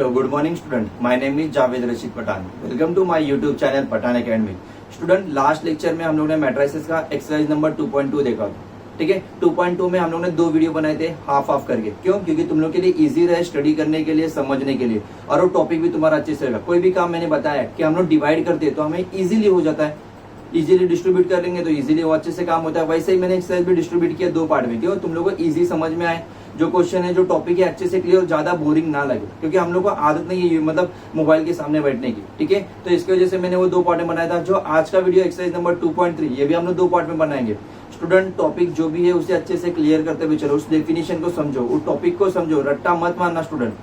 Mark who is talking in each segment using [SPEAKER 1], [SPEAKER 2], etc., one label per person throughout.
[SPEAKER 1] Good morning student, my name is Javed Rashid Pathan. Welcome to my YouTube channel Pathan academy. Student, last lecture में हम लोग ने matrices का exercise number 2.2 देखा था। ठीक है, 2.2 में हम लोग ने 2 वीडियो बनाए थे हाफ करके। क्यों? क्योंकि तुम लोग के लिए इजी रहे स्टडी करने के लिए, समझने के लिए, और वो टॉपिक भी तुम्हारा अच्छे से रहेगा। कोई भी काम मैंने बताया कि हम लोग डिवाइड करते हैं तो हमें इजीली हो जाता है, इजीली डिस्ट्रीब्यूट कर लेंगे तो इजीली वो अच्छे से काम होता है। वैसे ही मैंने एक्सरसाइज भी डिस्ट्रीब्यूट किया 2 पार्ट में। क्यों? तुम लोग को इजी समझ में आए, जो क्वेश्चन है, जो टॉपिक है, अच्छे से क्लियर, ज्यादा बोरिंग ना लगे, क्योंकि हम लोग को आदत नहीं है मतलब मोबाइल के सामने बैठने की। ठीक है, तो इसकी वजह से मैंने वो 2 पार्ट में बनाया था। जो आज का वीडियो एक्सरसाइज नंबर 2.3, ये भी हम लोग 2 पार्ट में बनाएंगे। स्टूडेंट, टॉपिक जो भी है उसे अच्छे से क्लियर करते हुए चलो, उस डेफिनेशन को समझो, उस टॉपिक को समझो, रट्टा मत मारना। स्टूडेंट,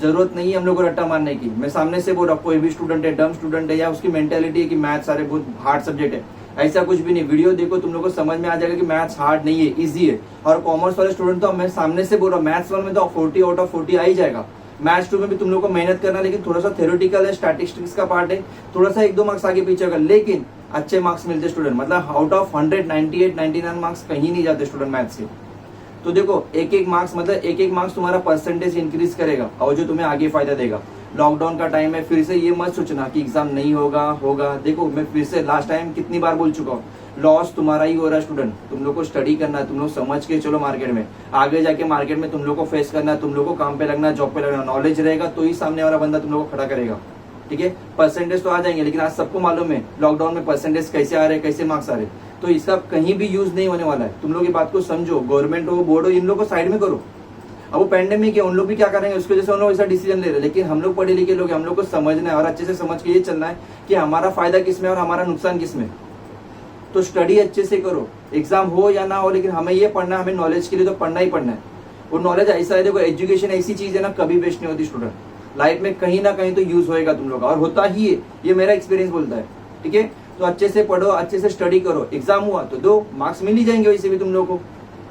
[SPEAKER 1] जरूरत नहीं है हम लोग को रट्टा मारने की। मैं सामने से बोल रहा हूँ, कोई भी स्टूडेंट है, डम स्टूडेंट है, या उसकी मेंटेलिटी है कि मैथ सारे बहुत हार्ड सब्जेक्ट है, ऐसा कुछ भी नहीं। वीडियो देखो, तुम लोग को समझ में आ जाएगा कि मैथ्स हार्ड नहीं है, इजी है। और कॉमर्स वाले स्टूडेंट तो मैं सामने से बोल रहा हूँ, मैथ्स 1 में तो 40 आउट ऑफ 40 आ ही जाएगा। मैथ्स 2 में भी तुम लोग को मेहनत करना, लेकिन थोड़ा सा थ्योरेटिकल है, स्टैटिस्टिक्स का पार्ट है, थोड़ा सा 1-2 मार्क्स आगे पीछे होगा, लेकिन अच्छे मार्क्स मिलते स्टूडेंट। मतलब आउट ऑफ 100 98-99 मार्क्स कहीं नहीं जाते स्टूडेंट मैथ्स के। तो देखो, एक मार्क्स मतलब एक मार्क्स तुम्हारा परसेंटेज इंक्रीज करेगा, और जो तुम्हें आगे फायदा देगा। लॉकडाउन का टाइम है, फिर से ये मत सोचना कि एग्जाम नहीं होगा। देखो, मैं फिर से लास्ट टाइम कितनी बार बोल चुका हूँ, लॉस तुम्हारा ही हो रहा है स्टूडेंट। तुम लोग को स्टडी करना है, तुम लोग समझ के चलो मार्केट में, आगे जाके मार्केट में तुम लोग को फेस करना है, तुम लोग को काम पे लगना, जॉब पे लगना। नॉलेज रहेगा तो ही सामने वाला बंदा तुम लोग को खड़ा करेगा। ठीक है, परसेंटेज तो आ जाएंगे, लेकिन आज सबको मालूम है लॉकडाउन में परसेंटेज कैसे आ रहे हैं, कैसे मार्क्स आ रहे हैं, तो इसका कहीं भी यूज नहीं होने वाला है। तुम लोग ये बात को समझो, गवर्नमेंट हो, बोर्ड हो, इन लोग को साइड में करो। अब वो पेंडेमिक है, उन लोग भी क्या करेंगे, उसकी वजह से उन लोग ऐसा डिसीजन ले रहे हैं। लेकिन हम लोग पढ़े लिखे लोग, हम लोग को समझना है और अच्छे से समझ के ये चलना है कि हमारा फायदा किसमें और हमारा नुकसान किसमें। तो स्टडी अच्छे से करो, एग्जाम हो या ना हो, लेकिन हमें ये पढ़ना है, हमें नॉलेज के लिए तो पढ़ना ही पढ़ना है। वो नॉलेज ऐसा है, देखो, एजुकेशन ऐसी चीज है ना, कभी वेस्ट नहीं होती स्टूडेंट। लाइफ में कहीं ना कहीं तो यूज होएगा तुम लोग का, और होता ही है, ये मेरा एक्सपीरियंस बोलता है। ठीक है, तो अच्छे से पढ़ो, अच्छे से स्टडी करो। एग्जाम हुआ तो 2 मार्क्स मिल ही जाएंगे, वैसे भी तुम लोग को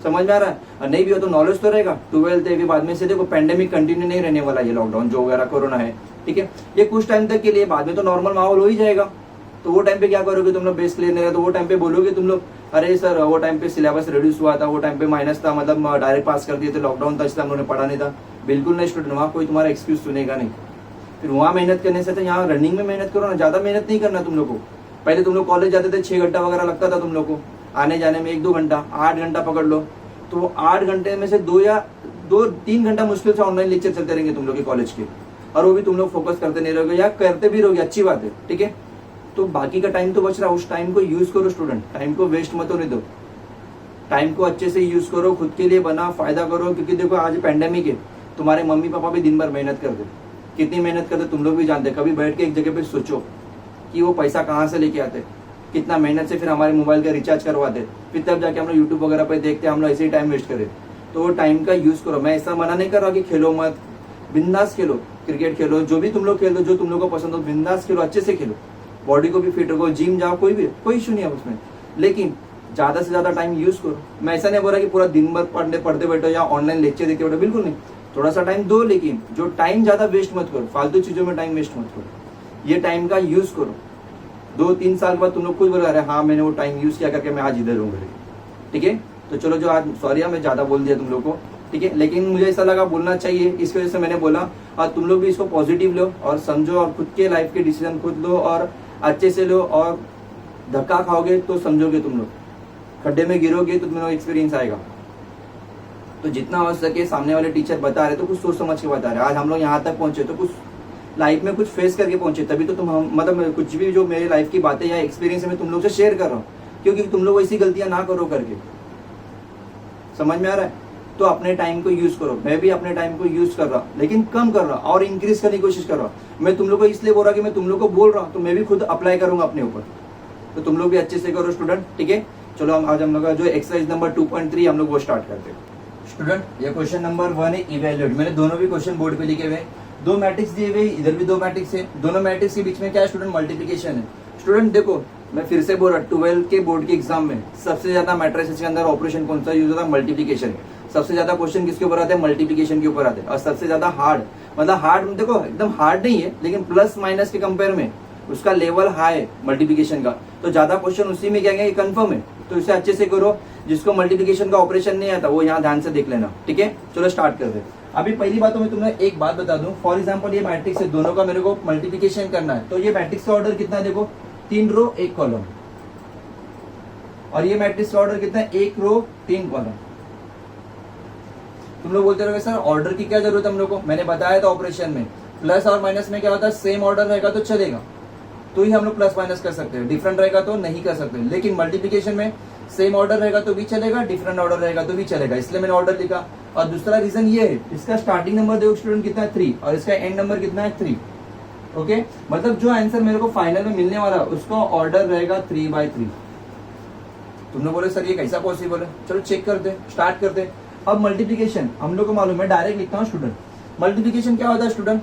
[SPEAKER 1] समझ में आ रहा है। और नहीं भी हो तो नॉलेज तो रहेगा। 12th है, बाद में से देखो पेंडेमिक कंटिन्यू नहीं रहने वाला, ये लॉकडाउन जो वगैरह कोरोना है। ठीक है, ये कुछ टाइम तक के लिए, बाद में तो नॉर्मल माहौल हो ही जाएगा। तो वो टाइम पे क्या करोगे तुम लोग, बेस क्लियर नहीं रहा तो वो टाइम पे बोलोगे तुम लोग, अरे सर वो टाइम पे सिलेबस रिड्यूस हुआ था, वो टाइम पे माइनस था, मतलब डायरेक्ट पास कर दिए थे, लॉकडाउन था इसलिए हम लोगों ने पढ़ा नहीं था। बिल्कुल नहीं स्टूडेंट, वहाँ कोई तुम्हारा एक्सक्यूज सुनेगा नहीं। फिर वहाँ मेहनत करने से तो यहाँ रनिंग में मेहनत करो ना, ज्यादा मेहनत नहीं करना तुम लोग को। पहले तुम लोग कॉलेज जाते थे, 6 घंटा वगैरह लगता था तुम लोग को आने जाने में, 1-2 घंटा, 8 घंटा पकड़ लो। तो 8 घंटे में से 2-3 घंटा मुश्किल से ऑनलाइन लेक्चर चलते रहेंगे तुम लोग के कॉलेज के, और वो भी तुम लोग फोकस करते नहीं रहोगे, या करते भी रहोगे, अच्छी बात है। ठीक है, तो बाकी का टाइम तो बच रहा, उस टाइम को यूज करो स्टूडेंट, टाइम को वेस्ट मत होने दो। टाइम को अच्छे से यूज करो, खुद के लिए बना, फायदा करो। क्योंकि देखो, आज पेंडेमिक है, तुम्हारे मम्मी पापा भी दिन भर मेहनत करते, कितनी मेहनत करते तुम लोग भी जानते। कभी बैठ के एक जगह पे सोचो कि वो पैसा कहाँ से लेके आते, कितना मेहनत से फिर हमारे मोबाइल का रिचार्ज करवाते, फिर तब जाके हम लोग यूट्यूब वगैरह पे देखते, हम लोग ऐसे ही टाइम वेस्ट करें। तो वो टाइम का यूज करो। मैं ऐसा मना नहीं कर रहा कि खेलो मत, बिंदास खेलो, क्रिकेट खेलो, जो भी तुम लोग खेलो, जो तुम लोग को पसंद हो, बिंदास खेलो, अच्छे से खेलो, बॉडी को भी फिट रखो, जिम जाओ, कोई इशू नहीं है उसमें, लेकिन ज्यादा से ज्यादा टाइम यूज करो। मैं ऐसा नहीं बोल रहा कि पूरा दिन भर पढ़ते बैठो या ऑनलाइन लेक्चर देखते बैठो, बिल्कुल नहीं। थोड़ा सा टाइम दो, लेकिन जो टाइम ज्यादा वेस्ट मत करो, फालतू चीजों में टाइम वेस्ट मत करो, ये टाइम का यूज करो। 2-3 साल बाद तुम लोग खुद बोल रहे, हाँ मैंने वो टाइम यूज किया करके मैं आज इधर हूँ। ठीक है, तो चलो, जो आज सॉरी मैं ज्यादा बोल दिया तुम लोग को। ठीक है, लेकिन मुझे ऐसा लगा बोलना चाहिए, इस वजह से मैंने बोला। और तुम लोग भी इसको पॉजिटिव लो और समझो, और खुद के लाइफ के डिसीजन खुद लो और अच्छे से लो। और धक्का खाओगे तो समझोगे तुम लोग, खड्डे में गिरोगे तो तुम लोग एक्सपीरियंस आएगा। तो जितना हो सके, सामने वाले टीचर बता रहे तो कुछ सोच समझ के बता रहे। आज हम लोग यहाँ तक पहुंचे तो कुछ लाइफ में कुछ फेस करके पहुंचे, तभी तो तुम मतलब कुछ भी जो मेरे लाइफ की बातें या एक्सपीरियंस है मैं तुम लोग से शेयर कर रहा हूँ, क्योंकि तुम लोग ऐसी गलतियां ना करो करके। समझ में आ रहा है? तो अपने टाइम को यूज करो। मैं भी अपने टाइम को यूज कर रहा, लेकिन कम कर रहा और इंक्रीज करने की कोशिश कर रहा। मैं तुम लोग को इसलिए बोल रहा कि मैं तुम लोग को बोल रहा हूँ, तो मैं भी खुद अप्लाई करूंगा अपने ऊपर। तो तुम लोग भी अच्छे से करो स्टूडेंट। ठीक है, चलो आज हम लोग का जो एक्सरसाइज नंबर 2.3 हम लोग वो स्टार्ट करते हैं। स्टूडेंट, ये क्वेश्चन नंबर 1 है, इवेल्युएट। मैंने दोनों भी क्वेश्चन बोर्ड पे लिखे हुए, 2 मैट्रिक्स दिए हुए, इधर भी 2 मैट्रिक्स है। दोनों मैट्रिक्स के बीच में क्या है स्टूडेंट, मल्टीप्लिकेशन है। स्टूडेंट देखो, मैं फिर से बोल रहा, 12th के बोर्ड के एग्जाम में सबसे ज्यादा मैट्रिसेस के अंदर ऑपरेशन कौन सा यूज होता है, मल्टीप्लिकेशन। सबसे ज्यादा क्वेश्चन किसके ऊपर आते हैं, मल्टीप्लिकेशन के ऊपर आते हैं। और सबसे ज्यादा हार्ड, मतलब हार्ड देखो एकदम हार्ड नहीं है, लेकिन प्लस माइनस के कंपेयर में उसका लेवल हाई है मल्टीप्लिकेशन का। तो ज्यादा क्वेश्चन उसी में क्या है, कंफर्म है। तो इसे अच्छे से करो। जिसको मल्टीप्लिकेशन का ऑपरेशन नहीं आता वो यहाँ ध्यान से देख लेना। ठीक है, चलो स्टार्ट करते हैं। अभी पहली बात तो मैं तुम्हें एक बात बता दूं, फॉर एग्जांपल ये मैट्रिक्स है, दोनों का मेरे को मल्टीप्लिकेशन करना है, तो ये मैट्रिक्स का ऑर्डर कितना है, देखो 3 रो 1 कॉलम, और ये मैट्रिक्स का ऑर्डर कितना है, 1 रो 3 कॉलम। तुम लोग बोलते रहोगे सर ऑर्डर की क्या जरूरत है हम लोग को, मैंने बताया था ऑपरेशन में प्लस और माइनस में क्या होता है, सेम ऑर्डर रहेगा तो चलेगा, तो ही हम लोग प्लस माइनस कर सकते हैं, डिफरेंट रहेगा तो नहीं कर सकते। लेकिन मल्टीप्लिकेशन में सेम ऑर्डर रहेगा तो भी चलेगा, डिफरेंट ऑर्डर रहेगा तो भी चलेगा, इसलिए मैंने ऑर्डर लिखा। और दूसरा रीजन ये है, इसका स्टार्टिंग नंबर देखो स्टूडेंट कितना है 3, और इसका एंड नंबर कितना है 3। ओके, मतलब जो आंसर मेरे को फाइनल में मिलने वाला उसका ऑर्डर रहेगा 3/3। तुमने बोले सर ये कैसा पॉसिबल है, चलो चेक करते, स्टार्ट करते। अब मल्टीप्लिकेशन हम लोग को मालूम है, डायरेक्ट लिखता हूँ स्टूडेंट। मल्टीप्लिकेशन क्या होता है स्टूडेंट,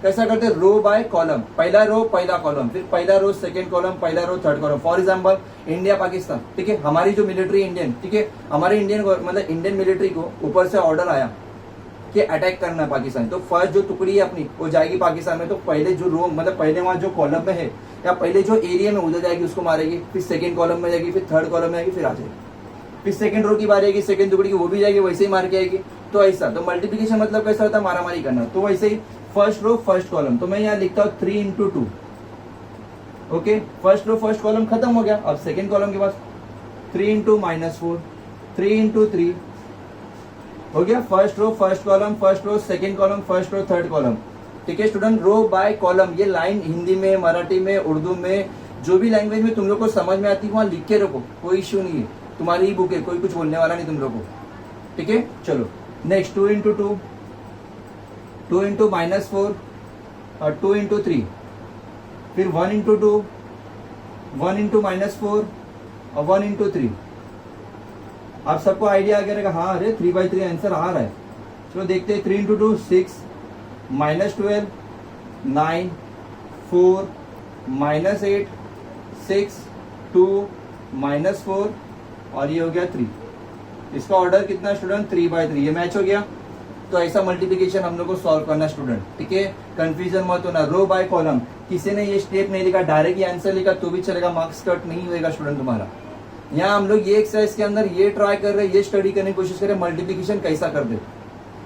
[SPEAKER 1] कैसा करते हैं, रो बाय कॉलम, पहला रो पहला कॉलम, फिर पहला रो सेकंड कॉलम, पहला row third column. For example India Pakistan, ठीक है, हमारी जो मिलिट्री इंडियन, ठीक है, हमारे इंडियन मतलब इंडियन मिलिट्री को ऊपर से ऑर्डर आया कि अटैक करना है पाकिस्तान, तो फर्स्ट जो टुकड़ी है अपनी वो जाएगी पाकिस्तान में, तो पहले जो रो मतलब पहले वहां जो कॉलम में है या पहले जो एरिया में उधर जाएगी उसको मारेगी, फिर सेकंड कॉलम में जाएगी, फिर थर्ड कॉलम में जाएगी, फिर आ जाएगी, फिर सेकंड रो की बारी आएगी, सेकंड टुकड़ी की वो भी जाएगी, वैसे ही मार के आएगी। तो ऐसा, तो मल्टीप्लिकेशन मतलब कैसा होता है, मारामारी करना। तो वैसे ही फर्स्ट रो फर्स्ट कॉलम, तो मैं यहाँ लिखता हूँ 3/2। Okay, first row first column खत्म हो गया। अब सेकंड कॉलम के पास 3 × -4, 3 × 3 हो गया। First row first column, first row second column, first row third column. ठीक है स्टूडेंट, रो बाय कॉलम, ये लाइन हिंदी में, मराठी में, उर्दू में, जो भी लैंग्वेज में तुम लोग को समझ में आती है वहां लिख के रखो, कोई इश्यू नहीं है, तुम्हारी ही बुक है, कोई कुछ बोलने वाला नहीं तुम लोग को। ठीक है, चलो नेक्स्ट 2 × 2, 2 × -4 और 2 × 3, फिर 1 × 2, 1 × -4 और 1 × 3। आप सबको आइडिया आ गया रहेगा, हाँ अरे 3/3 आंसर आ रहा है। चलो देखते हैं, 3 × 2 6, -12 9 4 -8 6 2 -4 और ये हो गया 3। इसका ऑर्डर कितना स्टूडेंट, 3/3, ये मैच हो गया। तो ऐसा मल्टीप्लिकेशन हम लोग को सॉल्व करना स्टूडेंट, ठीक है, कंफ्यूजन मत होना। रो बाय कॉलम, किसी ने ये स्टेप नहीं लिखा, डायरेक्ट ये आंसर लिखा तो भी चलेगा, मार्क्स कट नहीं होगा स्टूडेंट तुम्हारा। यहाँ हम लोग ये एक्सरसाइज के अंदर ये ट्राई कर रहे हैं, ये स्टडी करने की कोशिश कर रहे हैं मल्टीप्लिकेशन कैसा कर दे।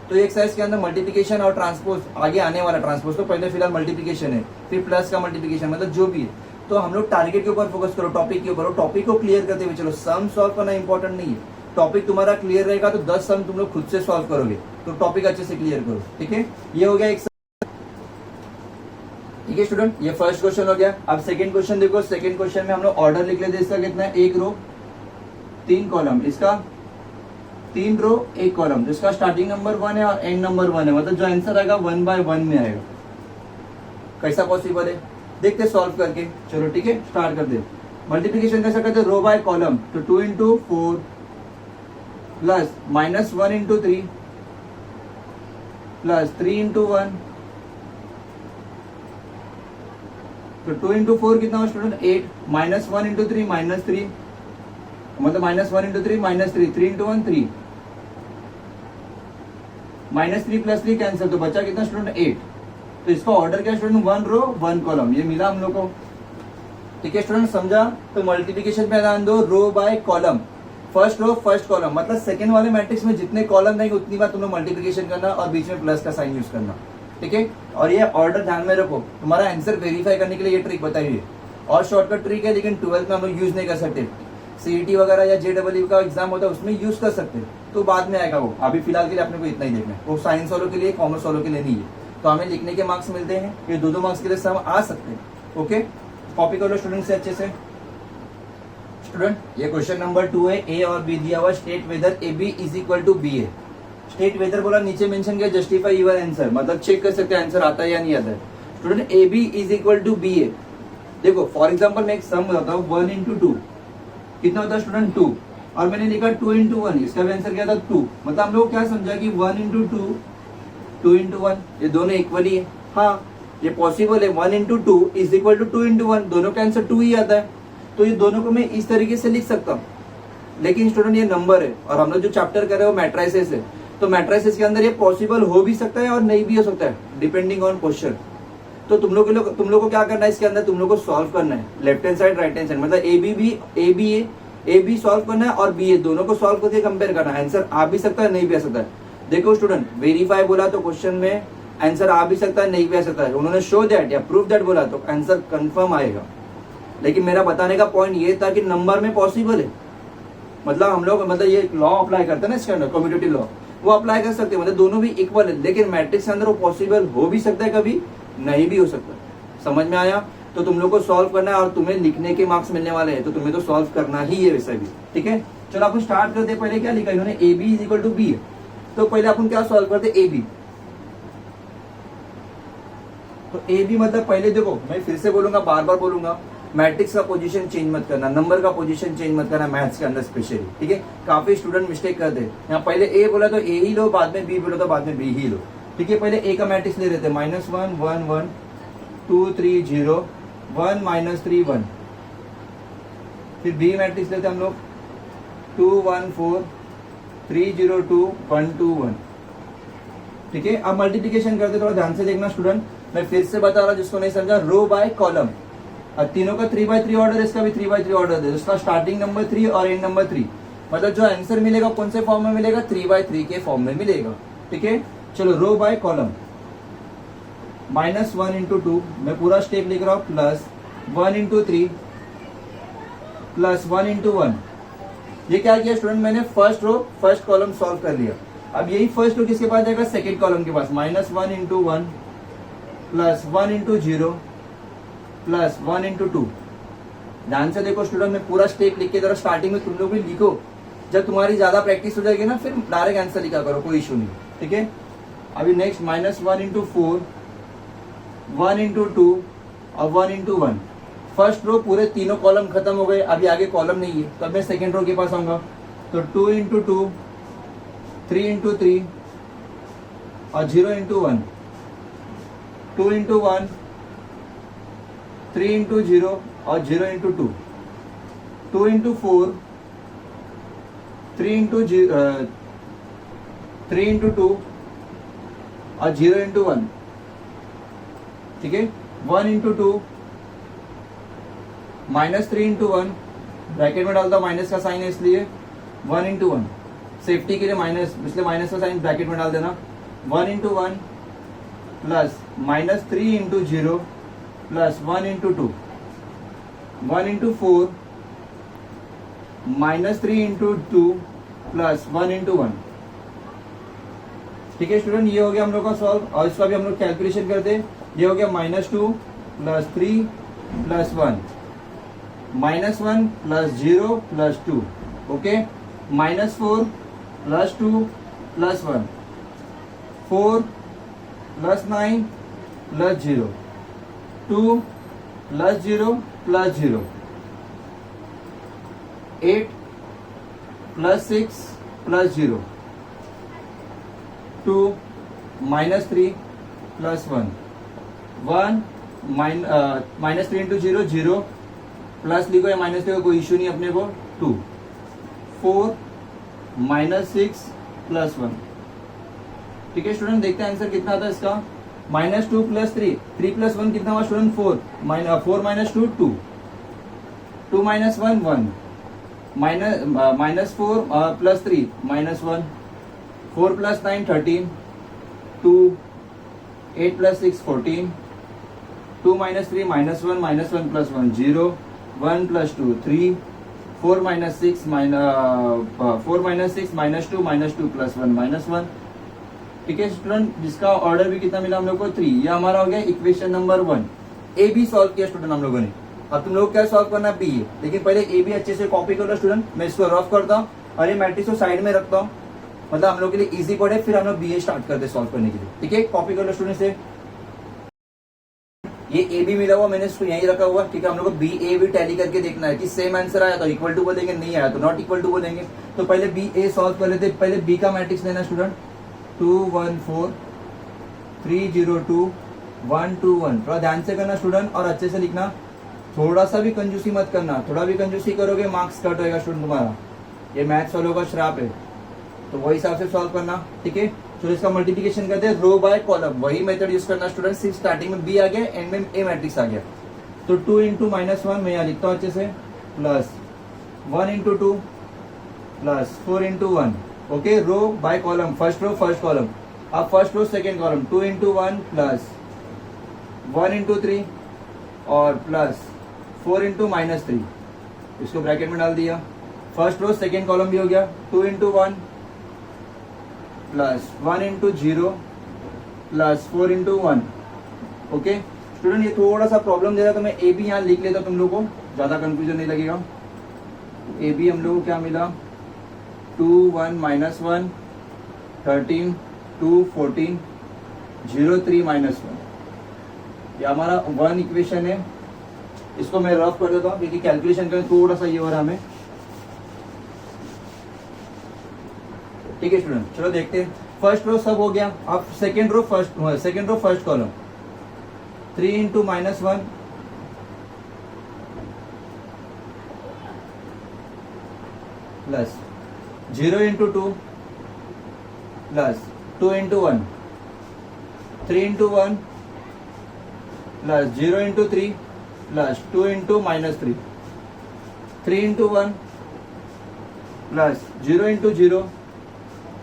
[SPEAKER 1] तो ये एक्सरसाइज के अंदर मल्टीप्लिकेशन और ट्रांसपोज, आगे आने वाला ट्रांसपोज, तो पहले फिलहाल मल्टीप्लिकेशन है, फिर प्लस का मल्टीप्लिकेशन, मतलब जो भी है। तो हम लोग टारगेट के ऊपर फोकस करो, टॉपिक के ऊपर, टॉपिक को क्लियर करते हुए चलो। सम सॉल्व करना इंपॉर्टेंट नहीं है, टॉपिक तुम्हारा क्लियर रहेगा तो 10 सम तुम लोग खुद से सॉल्व करोगे, तो टॉपिक अच्छे से क्लियर करो। ठीक है, ये हो गया एक। ठीक है स्टूडेंट, ये फर्स्ट क्वेश्चन हो गया। अब सेकंड क्वेश्चन देखो, सेकंड क्वेश्चन में हम लोग ऑर्डर लिख लेते हैं। इसका कितना है, 1 रो 3 कॉलम, इसका 3 रो 1 कॉलम, जिसका स्टार्टिंग नंबर 1 है और एंड नंबर 1 है, मतलब जो आंसर आएगा 1/1 में आएगा। कैसा पॉसिबल है, देखते सॉल्व करके। चलो ठीक है, स्टार्ट कर दे। मल्टीप्लिकेशन कैसा करते, रो बाय कॉलम, तो 2 × 4 प्लस -1 × 3 प्लस 3 × 1, तो 2 × 4 कितना हो स्टूडेंट, 8, -1 × 3 -3, मतलब -1 × 3 -3, 3 × 1 3, -3 + 3 कैंसिल, तो बचा कितना स्टूडेंट, 8। तो इसका ऑर्डर क्या स्टूडेंट, 1 रो 1 कॉलम, ये मिला हम लोग को। ठीक है स्टूडेंट, समझा। तो मल्टीप्लिकेशन पे ध्यान दो, row by column, first row first column, मतलब सेकंड वाले मैट्रिक्स में जितने कॉलम रहेंगे उतनी बार तुम लोग मल्टीप्लिकेशन करना और बीच में प्लस का साइन यूज करना। ठीक है, और ये ऑर्डर ध्यान में रखो, तुम्हारा आंसर वेरीफाई करने के लिए ये ट्रिक बताई हुई है, और शॉर्टकट ट्रिक है, लेकिन 12th में हम लोग यूज नहीं कर सकते। सीईटी वगैरह या JEE का एग्जाम होता है उसमें यूज कर सकते हैं, तो बाद में आएगा वो, अभी फिलहाल के लिए अपने को इतना ही देखना है। वो साइंस वालों के लिए, कॉमर्स वालों के लिए नहीं है, तो हमें लिखने के मार्क्स मिलते हैं, ये 2-2 मार्क्स के लिए सब आ सकते हैं। ओके, कॉपी कर लो स्टूडेंट से अच्छे से। स्टूडेंट, ये क्वेश्चन नंबर 2 है, ए और बी दिया हुआ, स्टेट वेदर AB = B है। स्टेट वेदर बोला, नीचे मेंशन किया जस्टिफाई योर आंसर, मतलब चेक कर सकते हैं आंसर आता है या नहीं आता है। स्टूडेंट, AB = B है। देखो फॉर एग्जांपल मैं एक सम बताता हूँ, 1 × 2 कितना होता है स्टूडेंट, 2, और मैंने लिखा 2 × 1, इसका भी आंसर क्या था, 2। मतलब हम लोग क्या समझा कि 1 × 2 2 × 1, ये दोनों इक्वली है। हाँ, ये पॉसिबल है, 1 × 2 = 2 × 1, दोनों का आंसर 2 ही आता है। तो ये दोनों को मैं इस तरीके से लिख सकता हूँ, लेकिन स्टूडेंट ये नंबर है, और हम लोग जो चैप्टर कर रहे हो मैट्राइसेस है, तो मैट्राइसेस के अंदर ये पॉसिबल हो भी सकता है और नहीं भी हो सकता है, डिपेंडिंग ऑन क्वेश्चन। तो तुम लोग को क्या करना है, इसके अंदर तुम लोग को सॉल्व करना है, left hand side right hand side, मतलब AB सॉल्व करना है और BA दोनों को सॉल्व करके कंपेयर करना है। आंसर आ भी सकता है, नहीं भी आ सकता है। देखो स्टूडेंट, वेरीफाई बोला तो क्वेश्चन में आंसर आ भी सकता है, नहीं भी आ सकता है। उन्होंने शो दैट या प्रूव दैट बोला तो आंसर कंफर्म आएगा। लेकिन मेरा बताने का पॉइंट ये था कि नंबर में पॉसिबल है, मतलब हम लोग मतलब ये लॉ अप्लाई करते हैं ना इसके अंदर, कम्यूटेटिव लॉ, वो अप्लाई कर सकते हैं, मतलब दोनों भी इक्वल है। लेकिन मैट्रिक्स के अंदर वो पॉसिबल हो भी सकता है, कभी नहीं भी हो सकता। समझ में आया? तो तुम लोग को सॉल्व करना है और तुम्हें लिखने के मार्क्स मिलने वाले हैं, तो तुम्हें तो सॉल्व करना ही है वैसे भी। ठीक है, चलो अपन स्टार्ट करते हैं। पहले क्या लिखा इन्होंने, A B is equal to B है, तो पहले अपन क्या सॉल्व करते ए बी। तो ए बी मतलब पहले देखो, मैं फिर से बोलूंगा, बार बार बोलूंगा, मैट्रिक्स का पोजीशन चेंज मत करना, नंबर का पोजीशन चेंज मत करना मैथ्स के अंदर स्पेशली। ठीक है, काफी स्टूडेंट मिस्टेक करते हैं, यहाँ पहले ए बोला तो ए ही लो, बाद में बी बोला तो बाद में बी ही लो। ठीक है, पहले ए का मैट्रिक्स ले रहे थे, -1 1 1 2 3 0 1 -3 1। फिर बी मैट्रिक्स लेते हम लोग 2 1 4 3 0 2 1 2 1। ठीक है, अब मल्टीप्लिकेशन करते, थोड़ा ध्यान से देखना स्टूडेंट, मैं फिर से बता रहा जिसको नहीं समझा, रो बाय कॉलम। अब तीनों का 3/3 ऑर्डर है, इसका भी 3/3 ऑर्डर है, उसका स्टार्टिंग नंबर 3 और एंड नंबर 3, मतलब जो आंसर मिलेगा कौन से फॉर्म में मिलेगा, 3/3 के फॉर्म में मिलेगा। ठीक है, चलो रो बाय कॉलम, -1 इंटू 2, मैं पूरा स्टेप लिख रहा हूँ, +1 इंटू 3 +1 इंटू 1। ये क्या किया स्टूडेंट, मैंने first row first column solve कर लिया। अब यही फर्स्ट रो किसके पास जाएगा, सेकेंड कॉलम के पास, -1 इंटू 1 +1 इंटू 0 +1 इंटू 2। ध्यान से देखो स्टूडेंट, मैं पूरा स्टेप लिख के जरा स्टार्टिंग में तुम लोग भी लिखो, जब तुम्हारी ज्यादा प्रैक्टिस हो जाएगी ना फिर डायरेक्ट आंसर लिखा करो, कोई इशू नहीं। ठीक है, अभी नेक्स्ट -1 इंटू 4 1 इंटू 2 और 1 इंटू 1। फर्स्ट रो पूरे तीनों कॉलम खत्म हो गए, अभी आगे कॉलम नहीं है, तो अब मैं सेकेंड रो के पास आऊंगा, तो 2 इंटू 2 3 इंटू 3 और 0 इंटू 1, 2 इंटू 1 3 इंटू 0 और 0 इंटू 2, 2 इंटू 4 3 इंटू 3 इंटू 2 और 0 इंटू 1। ठीक है, 1 इंटू 2 -3 इंटू 1, ब्रैकेट में डालता हूं, माइनस का साइन है इसलिए 1 इंटू 1, सेफ्टी के लिए माइनस, इसलिए माइनस का साइन ब्रैकेट में डाल देना, 1 into 1 plus -3 into 0 plus 1 into 2, 1 into 4 -3 into 2 plus 1 into 1। ठीक है स्टूडेंट, ये हो गया हम लोग का सॉल्व, और इसका भी हम लोग कैलकुलेशन करते हैं। ये हो गया -2 plus 3 plus 1, -1 plus 0 plus 2, okay, -4 plus 2 plus 1, 4 plus 9 plus 0, 2 plus 0 plus 0, 8 plus 6 plus 0, 2 -3 plus 1, 1 -3 into 0 0 plus लिखो या माइनस लिखो, कोई इशू नहीं अपने को, 2, 4 -6 प्लस 1। ठीक है स्टूडेंट, देखते हैं आंसर कितना आता है इसका, -2 प्लस 3, 3 प्लस 1 कितना हुआ student, 4, 4 - 2 2, 2 - 1 1, -4 plus 3 -1, 4 plus 9 13, 2, 8 plus 6 14, 2 - 3 -1 -1 plus 1 0, 1 plus 2 3, 4 - 6 -2 plus 1 -1। ठीक है स्टूडेंट, जिसका ऑर्डर भी कितना मिला हम लोग को, 3। ये हमारा हो गया equation number 1। A B solve किया स्टूडेंट हम लोगों ने। अब तुम लोग क्या सॉल्व करना, बी है, लेकिन पहले ए बी अच्छे से कॉपी करो स्टूडेंट। मैं इसको रफ करता हूँ और ये मैट्रिक्स को साइड में रखता हूँ, मतलब हम लोग के लिए इजी पड़े, फिर हम लोग बी ए स्टार्ट करते सॉल्व करने के लिए। ठीक है, कॉपी कर लो स्टूडेंट से। ये ए बी मिला हुआ, मैंने इसको यहीं रखा हुआ। ठीक है, हम लोग को बी ए भी टैली करके देखना है कि सेम आंसर आया तो इक्वल टू बोलेंगे, नहीं आया तो नॉट इक्वल टू बोलेंगे। तो पहले बी ए सॉल्व कर लेते। पहले बी का मैट्रिक्स लेना स्टूडेंट, 2 1 4 3 0 2 1 2 1। थोड़ा ध्यान से करना स्टूडेंट और अच्छे से लिखना, थोड़ा सा भी कंजूसी मत करना, थोड़ा भी कंजूसी करोगे मार्क्स कट होएगा स्टूडेंट तुम्हारा। ये मैथ्स वालों का श्राप है, तो वही हिसाब से सॉल्व करना। ठीक है, तो इसका मल्टीप्लिकेशन करते हैं रो बाय कॉलम, वही मेथड यूज करना स्टूडेंट। सिर्फ स्टार्टिंग में बी आ गया, एंड में ए मैट्रिक्स आ गया। तो 2 इंटू -1 मैं यहाँ लिखता हूँ अच्छे से, plus 1 into 2 plus 4 into 1 okay, row by column, first row first column. अब first row second column, 2 into 1 plus 1 into 3 और प्लस 4 इंटू माइनस 3, इसको ब्रैकेट में डाल दिया। फर्स्ट रो सेकेंड कॉलम भी हो गया, 2 into 1 plus 1 into 0 plus 4 into 1। Okay student, ये थोड़ा सा प्रॉब्लम दे रहा, तो मैं ए बी यहाँ लिख लेता, तुम लोग को ज्यादा कंफ्यूजन नहीं लगेगा। ए बी हम लोग को क्या मिला, 2 1 माइनस 1 13 2 14 0 3 माइनस 1, ये हमारा 1 इक्वेशन है। इसको मैं रफ कर देता हूँ क्योंकि कैलकुलेशन करने थोड़ा सा ये हो रहा है हमें। ठीक है स्टूडेंट, चलो देखते हैं। फर्स्ट रो सब हो गया, अब second row first column, 3 into minus 1 plus 0 into 2 plus 2 into 1, 3 into 1 plus 0 into 3 plus 2 into minus 3, 3 into 1 plus 0 into 0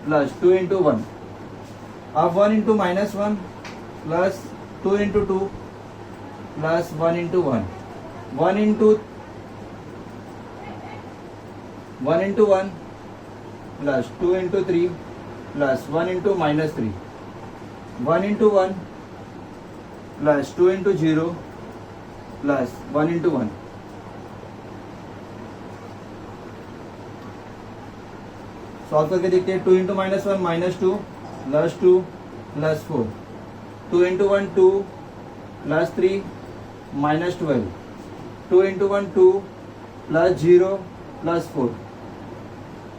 [SPEAKER 1] plus 2 into 1। अब 1 into minus 1 plus 2 into 2 plus 1 into 1, 1 into 1 plus 2 into 3 plus 1 into minus 3, 1 into 1 plus 2 into 0 plus 1 into 1। Solve करके देखते हैं। 2 into minus 1 minus 2 plus 2 plus 4, 2 into 1 2 plus 3 minus 12, 2 into 1 2 plus 0 plus 4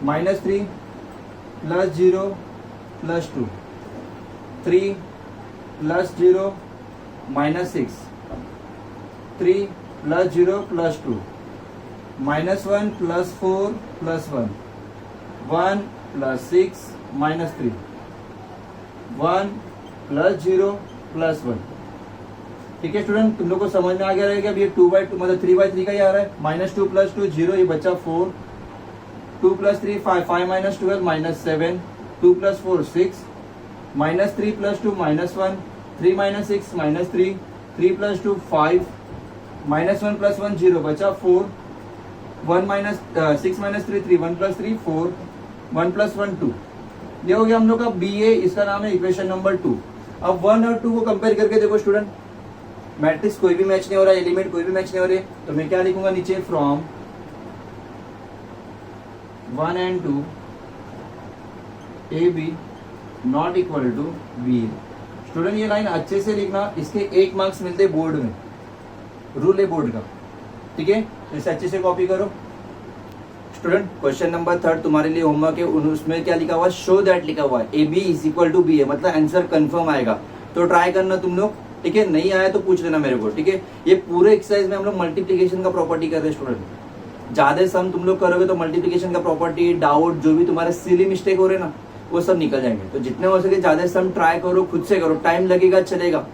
[SPEAKER 1] minus 3 plus 0 plus 2, 3 plus 0 minus 6, 3 plus 0 plus 2 minus 1 plus 4 plus 1, 1 plus 6 minus 3, 1 plus 0 plus 1। ठीक है student, तुम लोग को समझ में आ गया रहेगा। अब ये 2/2 मतलब 3/3 का ही आ रहा है, माइनस 2 प्लस 2 0, ये बच्चा 4, 2 plus 3 5, 5 minus 12 minus 7, 2 plus 4 6, minus 3 plus 2 minus 1, 3 minus 6 minus 3, 3 plus 2 5, minus 1 plus 1 0, बचा 4, 1 माइनस 6 माइनस 3 3, 1 प्लस 3 4, 1 प्लस 1 2। ये हो गया हम लोग का बी ए, इसका नाम है इक्वेशन नंबर 2। अब 1 और 2 को कंपेयर करके देखो स्टूडेंट, मैट्रिक्स कोई भी मैच नहीं हो रहा, एलिमेंट कोई भी मैच नहीं हो रहे, तो मैं क्या लिखूंगा नीचे, from 1 and 2 A B not equal to B. Student ये लाइन अच्छे से लिखना, इसके 1 मार्क्स मिलते बोर्ड में, रूल है बोर्ड का। ठीक है, तो इसे अच्छे से कॉपी करो। स्टूडेंट क्वेश्चन नंबर 3 तुम्हारे लिए होमवर्क है, उसमें क्या लिखा हुआ है, शो दैट लिखा हुआ है, A B is equal to B है, मतलब आंसर कंफर्म आएगा। तो ट्राई करना तुम लोग, ठीक है, नहीं आया तो पूछ लेना मेरे को। ठीक है, ये पूरे एक्सरसाइज में हम लोग मल्टीप्लीकेशन का प्रॉपर्टी कर रहे हैं स्टूडेंट। ज्यादा सम तुम लोग करोगे तो मल्टीप्लीकेशन का प्रॉपर्टी, डाउट, जो भी तुम्हारे सिली मिस्टेक हो रहे ना, वो सब निकल जाएंगे। तो जितने हो सके ज्यादा सम ट्राई करो, खुद से करो, टाइम लगेगा चलेगा।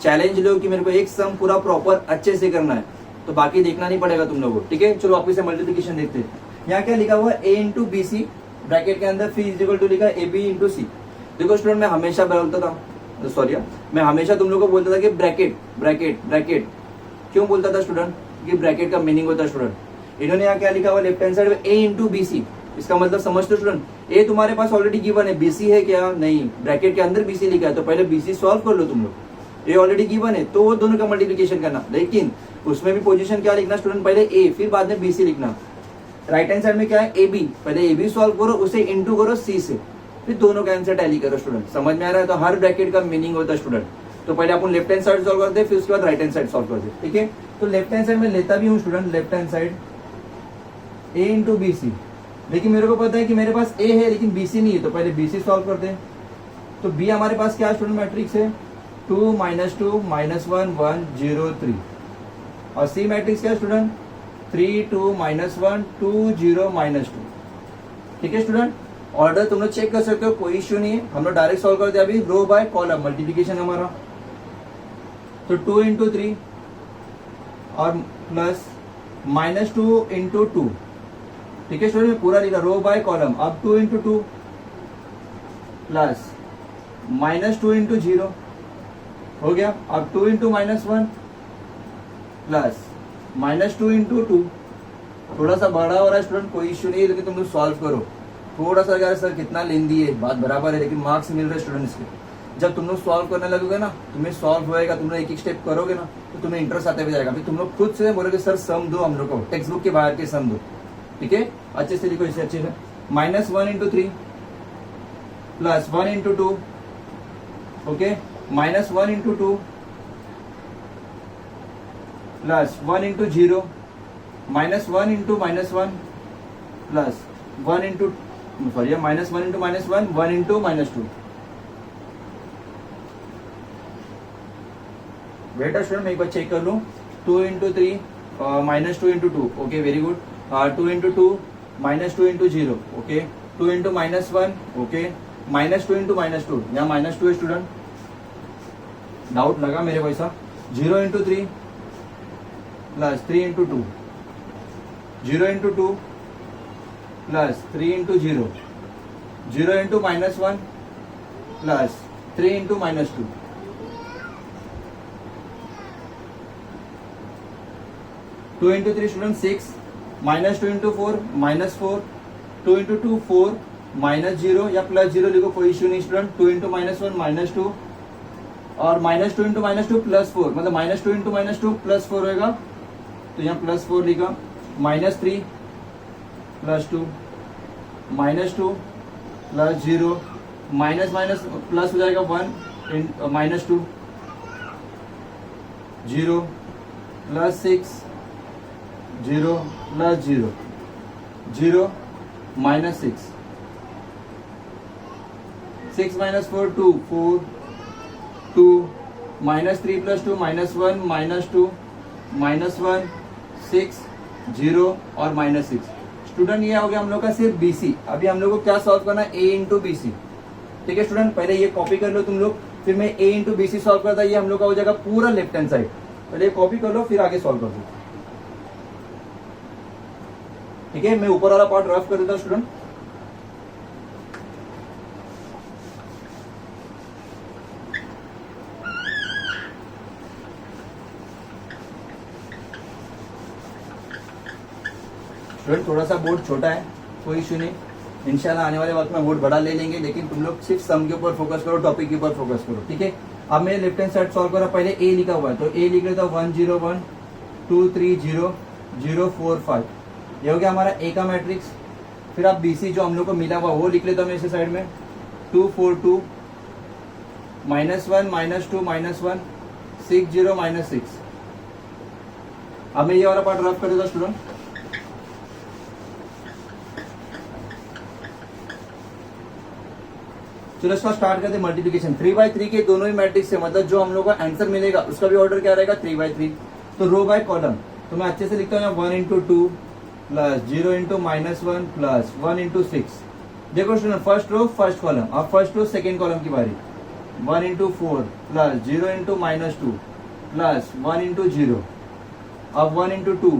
[SPEAKER 1] चैलेंज लो कि मेरे को एक सम पूरा प्रॉपर अच्छे से करना है, तो बाकी देखना नहीं पड़ेगा तुम लोगों को। ठीक है, चलो वापिस से मल्टीप्लीकेशन देखते हैं। यहाँ क्या लिखा हुआ है, ए इंटू बी सी, ब्रैकेट के अंदर फी इज इक्वल टू लिखा है ए बी इंटू सी। देखो स्टूडेंट, मैं हमेशा बोलता था, सॉरी मैं हमेशा तुम लोग को बोलता था कि ब्रैकेट ब्रैकेट ब्रैकेट। क्यों बोलता था स्टूडेंट, कि ब्रैकेट का मीनिंग होता है स्टूडेंट। इन्होंने यहाँ क्या लिखा हुआ लेफ्ट हैंड साइड में, ए इंटू बी सी, इसका मतलब समझते स्टूडेंट, ए तुम्हारे पास ऑलरेडी गिवन है, बीसी है क्या, नहीं, ब्रैकेट के अंदर बीसी लिखा है, तो पहले बीसी सॉल्व कर लो तुम लोग। ए ऑलरेडी गिवन है तो वो दोनों का मल्टीप्लिकेशन करना, लेकिन उसमें भी पोजीशन क्या लिखना स्टूडेंट, पहले ए फिर बाद में बीसी लिखना। राइट हैंड साइड में क्या है, ए बी, पहले ए बी सॉल्व करो, उसे इंटू करो सी से, फिर दोनों का आंसर टैली करो। स्टूडेंट समझ में आ रहा है, तो हर ब्रैकेट का मीनिंग होता है स्टूडेंट। तो पहले अपन लेफ्ट हैंड साइड सॉल्व करते हैं, फिर उसके बाद राइट हैंड साइड सॉल्व करते हैं। ठीक है, तो लेफ्ट हैंड साइड में लेता भी हूँ स्टूडेंट, लेफ्ट हैंड साइड ए इंटू बी सी, लेकिन मेरे को पता है कि मेरे पास ए है लेकिन बी सी नहीं है, तो पहले बी सी सॉल्व करते हैं। तो बी हमारे पास क्या स्टूडेंट मैट्रिक्स है, 2 -2 -1 1 0 3, और सी मैट्रिक्स क्या स्टूडेंट, 3 2 -1 2 0 -2। ठीक है स्टूडेंट, ऑर्डर तुम लोग चेक कर सकते हो, कोई इश्यू नहीं है। हम लोग डायरेक्ट सॉल्व करते हैं अभी, रो बाय कॉलम मल्टीप्लिकेशन हमारा। तो 2 इंटू 3 और प्लस -2 इंटू 2 ठीक है स्टूडेंट, पूरा लिखा रो बाय कॉलम. अब 2 इंटू 2 प्लस -2 इंटू 0 हो गया. अब 2 इंटू -1 प्लस -2 इंटू 2. थोड़ा सा बड़ा हो रहा है स्टूडेंट, कोई इश्यू नहीं है, लेकिन तुम लोग सॉल्व करो. थोड़ा सा यार सर कितना लेंदी है, बात बराबर है, लेकिन मार्क्स मिल रहे हैं स्टूडेंट्स के. जब तुम लोग सॉल्व करने लगोगे ना, तुम्हें सॉल्व होएगा, तुम लोग एक एक स्टेप करोगे ना, तो तुम्हें इंटरेस्ट आते हुए जाएगा. फिर तुम लोग खुद से बोलोगे सर सम दो हम लोग को, टेक्स्ट बुक के बाहर के सम दो. ठीक है, अच्छे से लिखो, इसे अच्छे से. -1 into 3 plus 1 into 2. Okay, -1 into 2 plus 1 into 0. -1 into -1 plus 1 into sorry -1 into -1 1 into -2. बेटा स्टूडेंट मैं एक बार चेक कर लूं. 2 into 3 -2 into 2. Okay very good. 2 into 2 -2 into 0. Okay, 2 into -1. Okay, -2 into -2. यहाँ -2 है स्टूडेंट, डाउट लगा मेरे को ऐसा. 0 into 3 plus 3 into 2. 0 into 2 plus 3 into 0. 0 into -1 plus 3 into -2. 2 into 3 student 6. -2 into 4 -4. 2 into 2 4 -0 या +0 लिखो, कोई इश्यू नहीं स्टूडेंट. 2 इंटू -1 -2 और -2 इंटू -2 +4, मतलब -2 इंटू -2 +4 होगा, तो यहाँ +4 लिखा. -3 +2 -2 +0 माइनस माइनस प्लस हो जाएगा 1 -2 0 +6 0 +0 0 -6 6 -4 2 4 2 -3 + 2 -1 -2 -1 6 0 और -6. स्टूडेंट ये हो गया हम लोग का सिर्फ BC. अभी हम लोग को क्या सॉल्व करना है, A इंटू BC. ठीक है स्टूडेंट, पहले ये कॉपी कर लो तुम लोग, फिर मैं A इंटू BC सॉल्व करता. ये हम लोग का हो जाएगा पूरा लेफ्ट हैंड साइड. पहले कॉपी कर लो फिर आगे सॉल्व कर दो. ठीक है, मैं ऊपर वाला पार्ट रफ कर देता हूं स्टूडेंट. स्टूडेंट थोड़ा सा बोर्ड छोटा है, कोई इश्यू नहीं, इंशाल्लाह आने वाले वक्त में बोर्ड बड़ा ले लेंगे, लेकिन तुम लोग सिर्फ सम के ऊपर फोकस करो, टॉपिक के ऊपर फोकस करो. ठीक है, अब मैंने लेफ्ट हैंड साइड सॉल्व करा. पहले A लिखा हुआ है तो A लिख लेता हूं 1 0 1 2 3 0 0 4 5. ये हो गया हमारा A का मैट्रिक्स. फिर आप BC जो हम लोग को मिला हुआ वो लिख लेता हूँ मैं इसे साइड में. 2 4 2 -1 -2 -1 6 0 -6. अब मैं ये वाला पार्ट रफ कर देता स्टूडेंट. चलो इसका स्टार्ट करते हैं मल्टीप्लिकेशन. 3/3 के दोनों ही मैट्रिक्स से, मतलब जो हम लोग को आंसर मिलेगा उसका भी ऑर्डर क्या रहेगा 3/3. तो रो बाय कॉलम तो मैं अच्छे से लिखता हूँ 1 into 2 plus 0 into -1 plus 1 into 6. देखो student first row first column, अब फर्स्ट रो सेकेंड कॉलम की बारी. 1 into 4 plus 0 into -2 plus 1 into 0. अब 1 into 2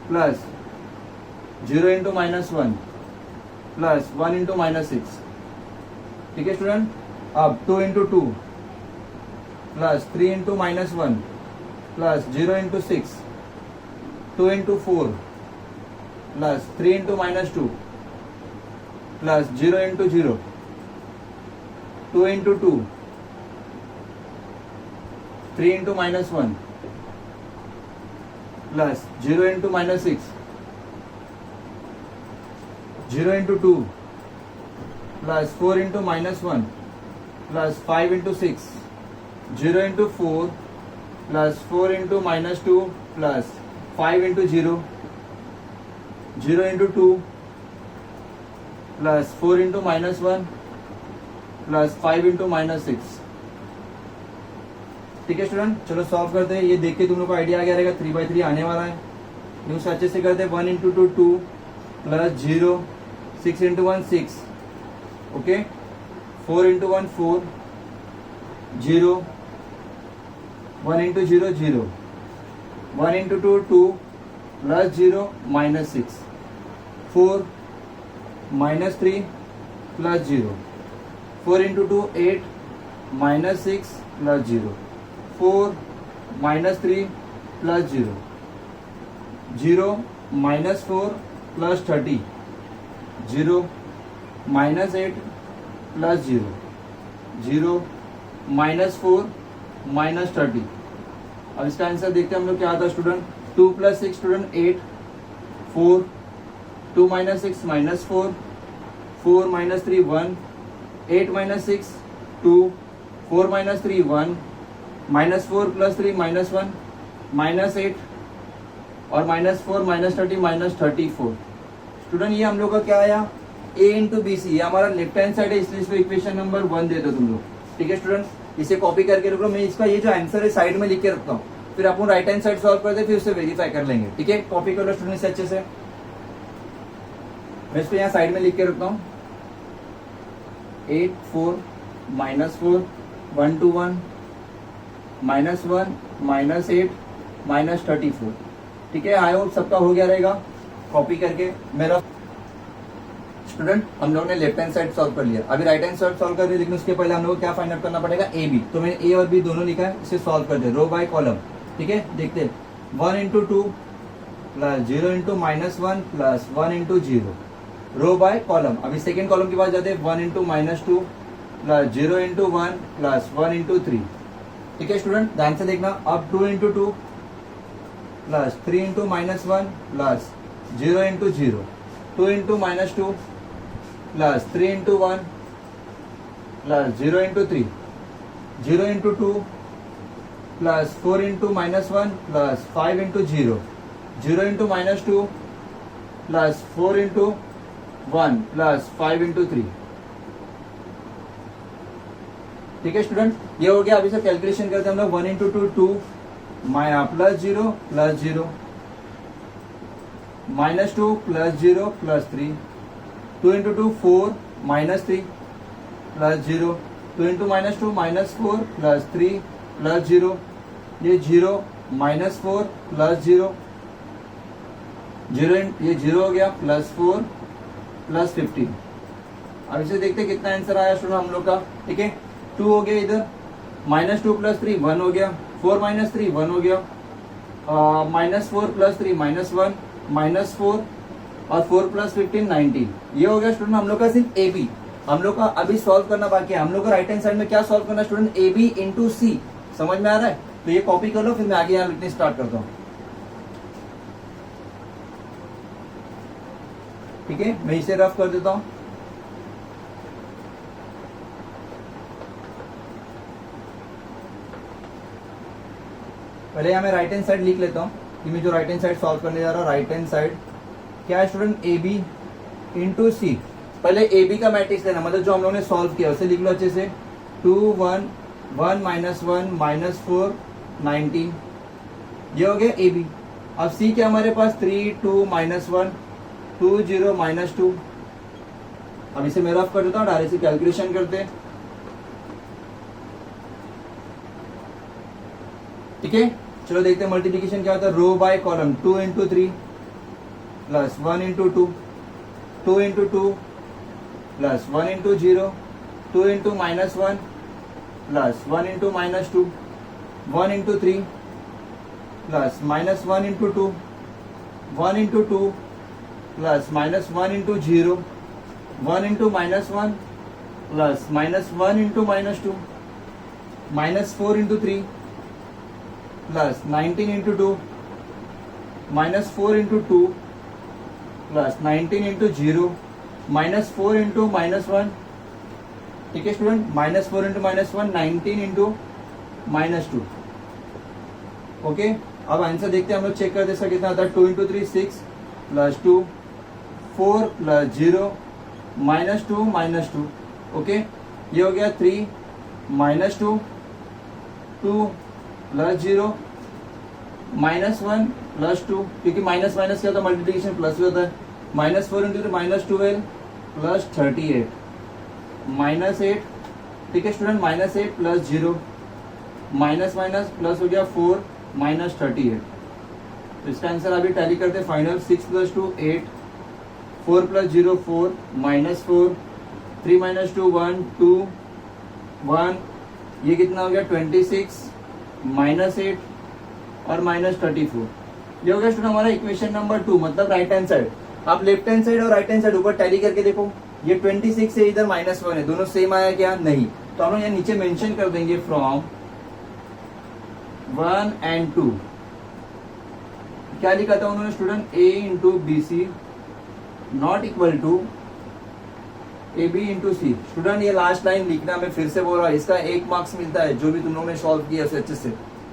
[SPEAKER 1] plus 0 into -1 plus 1 into -6. ठीक है स्टूडेंट, अब 2 into 2 plus 3 into -1 plus 0 into 6. 2 into 4 plus 3 into -2 plus 0 into 0. 2 into 2 3 into -1 plus 0 into -6. 0 into 2 plus 4 into -1 plus 5 into 6. 0 into 4 plus 4 into -2 plus 5 into 0. 0 into 2 plus 4 into -1 plus 5 into -6. ठीक है student, चलो solve करते हैं. ये देख के तुम लोग को आइडिया आ गया रहेगा 3/3 आने वाला है. यूँ अच्छे से करते हैं. 1 into 2 2 plus 0 6 into 1 6. Okay, 4 into 1 4 0 1 into 0 0. 1 into 2 2 plus 0 -6. 4 minus 3 plus 0, 4 into 2 8 minus 6 plus 0, 4 minus 3 plus 0, 0 minus 4 plus 30, 0 minus 8 plus 0, 0 minus 4 minus 30। अब इसका आंसर देखते हैं हम लोग क्या आता है student. 2 plus 6 student 8, 4, 2 minus 6 minus 4, 4 minus 3 1, 8 minus 6 2, 4 minus 3 1, minus 4 plus 3 minus 1, minus 8 और माइनस 4 माइनस 30 माइनस 34। स्टूडेंट ये हम लोग का क्या आया, a इंटू बी सी, ये हमारा लेफ्ट हैंड साइड है, इसलिए इसको इक्वेशन नंबर 1 दे दो तुम लोग। ठीक है स्टूडेंट, इसे कॉपी करके रख लो। मैं इसका ये जो आंसर है साइड में लिख के रखता हूँ, फिर अपन राइट हैंड साइड सॉल्व करते फिर उसे वेरीफाई कर लेंगे। ठीक है, कॉपी कर लो स्टूडेंट इसे अच्छे से। मैं इसको यहाँ साइड में लिख के रखता हूँ। 8 4 माइनस 4 1 2 1 माइनस 1 माइनस 8 माइनस 34। ठीक है, आई होप सबका हो गया रहेगा कॉपी करके। मेरा स्टूडेंट हम लोग ने लेफ्ट हैंड साइड सॉल्व कर लिया, अभी राइट हैंड साइड सॉल्व कर रहे हैं, लेकिन उसके पहले हम लोग को क्या फाइंड आउट करना पड़ेगा, ए बी। तो मैंने ए और बी दोनों लिखा है, इसे सॉल्व कर दे रो बाय कॉलम। ठीक है, देखते हैं 1 into 2 plus 0 into minus 1 plus 1 into 0, row by column. अभी सेकेंड कॉलम के पास जाते हैं, 1 into minus 2 plus 0 into 1 plus 1 into 3। ठीक है स्टूडेंट, ध्यान से देखना। अब 2 into 2 plus 3 into minus 1 plus 0 into 0, 2 into minus 2 plus 3 into 1 plus 0 into 3, 0 into 2 plus 4 into minus 1 plus 5 into 0, 0 into minus 2 plus 4 into 1 plus 5 into 3। ठीक है student, ये हो गया। अभी से कैलकुलेशन करते हैं हम लोग। 1 into 2 2 plus 0 plus 0, minus 2 plus 0 plus 3, 2 into 2 4 minus 3 plus 0, 2 into minus 2 minus 4 plus 3 plus 0, ये 0 माइनस 4 प्लस 0, 0 ये 0 हो गया प्लस 4 प्लस 15। अब इसे देखते हैं कितना आंसर आया स्टूडेंट हम लोग का। ठीक है, 2 हो गया इधर, माइनस 2 प्लस 3 1 हो गया, 4 माइनस 3 1 हो गया, माइनस 4 प्लस 3 माइनस 1 माइनस 4 और 4 प्लस 15 19। ये हो गया स्टूडेंट हम लोग का सिर्फ ए बी। हम लोग का अभी सॉल्व करना बाकी है। हम लोग का राइट हैंड साइड में क्या सॉल्व करना स्टूडेंट, ए बी इंटू सी। समझ में आ रहा है? तो ये कॉपी कर लो, फिर मैं आगे यहाँ लिखने स्टार्ट करता हूँ। ठीक है, मैं इसे रफ कर देता हूँ। पहले यहाँ मैं राइट हैंड साइड लिख लेता हूँ कि मैं जो राइट हैंड साइड सॉल्व करने जा रहा हूँ। राइट हैंड साइड क्या है स्टूडेंट, ए बी इंटू सी। पहले ए बी का मैट्रिक्स लेना, मतलब जो हम लोगों ने सॉल्व किया उसे लिख लो अच्छे से। 2 1 1 माइनस 1 माइनस 4 19, ये हो गया ए बी। अब सी क्या हमारे पास, 3 2 माइनस 1 2 0 माइनस 2। अब इसे मैं रफ कर देता हूँ, डायरेक्ट से कैलकुलेशन करते हैं। ठीक है, चलो देखते हैं मल्टीप्लीकेशन क्या होता है। Row by column, 2 into 3 plus 1 into 2, 2 into 2 plus 1 into 0, 2 into minus 1 plus 1 into minus 2, 1 into 3 plus minus 1 into 2, 1 into 2 plus minus 1 into 0, 1 into minus 1 plus minus 1 into minus 2, minus 4 into 3 plus 19 into 2, minus 4 into 2 plus 19 into 0, minus 4 into minus 1। ठीक है student, minus 4 into minus 1 19 into minus 2। Okay, अब answer देखते हैं हम लोग, check कर दे इसका कितना आता है। 2 into 3 6 plus 2 4 plus 0 minus 2 minus 2। Okay, ये हो गया 3 माइनस 2 2 प्लस 0 माइनस 1 प्लस 2, क्योंकि माइनस माइनस क्या होता है, मल्टीप्लीकेशन प्लस होता है। Minus 4 into minus 12 plus 38 minus 8। ठीक है student, minus 8 plus 0 minus minus plus हो गया 4 माइनस 38। तो इसका आंसर अभी टैली करते हैं final. 6 plus 2 8 4 plus 0 4 minus 4, 3 minus 2 1 2 1, ये कितना हो गया 26 माइनस 8 और माइनस 34। ये हो गया स्टूडेंट हमारा इक्वेशन नंबर 2, मतलब राइट हैंड साइड। आप लेफ्ट हैंड साइड और राइट हैंड साइड ऊपर टैली करके देखो, ये 26 से इधर -1 है, दोनों सेम आया क्या? नहीं। तो हम लोग यहाँ नीचे मेंशन कर देंगे फ्रॉम 1 and 2। क्या लिखा था उन्होंने student? a into B C not equal to A B into C. Student ये लास्ट लाइन लिखना, मैं फिर से बोल रहा हूँ, इसका 1 मार्क्स मिलता है जो भी तुम लोगों ने सॉल्व किया उसे अच्छे से,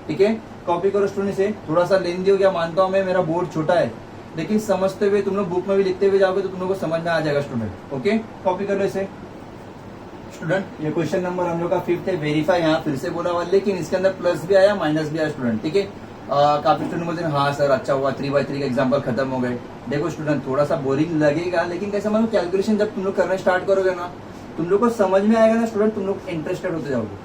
[SPEAKER 1] ठीक है? कॉपी करो स्टूडेंट से। थोड़ा सा लेंदी हो गया मानता हूँ मैं, मेरा बोर्ड छोटा है, लेकिन समझते हुए तुम लोग बुक में भी लिखते हुए जाओगे तो तुम लोग को समझ में आ जाएगा स्टूडेंट। ओके, कॉपी कर लो इसे स्टूडेंट। ये क्वेश्चन नंबर हम लोग का 5th है। वेरीफाई यहाँ फिर से बोला हुआ, लेकिन इसके अंदर प्लस भी आया माइनस भी आया स्टूडेंट, ठीक है? काफी स्टूडेंट बोलते हैं हाँ सर अच्छा हुआ 3/3 का एग्जाम्पल खत्म हो गए। देखो स्टूडेंट थोड़ा सा बोरिंग लगेगा, लेकिन कैसे मतलब कैलकुलेशन जब तुम लोग करना स्टार्ट करोगे ना, तुम लोग को समझ में आएगा ना स्टूडेंट, तुम लोग इंटरेस्टेड होते जाओगे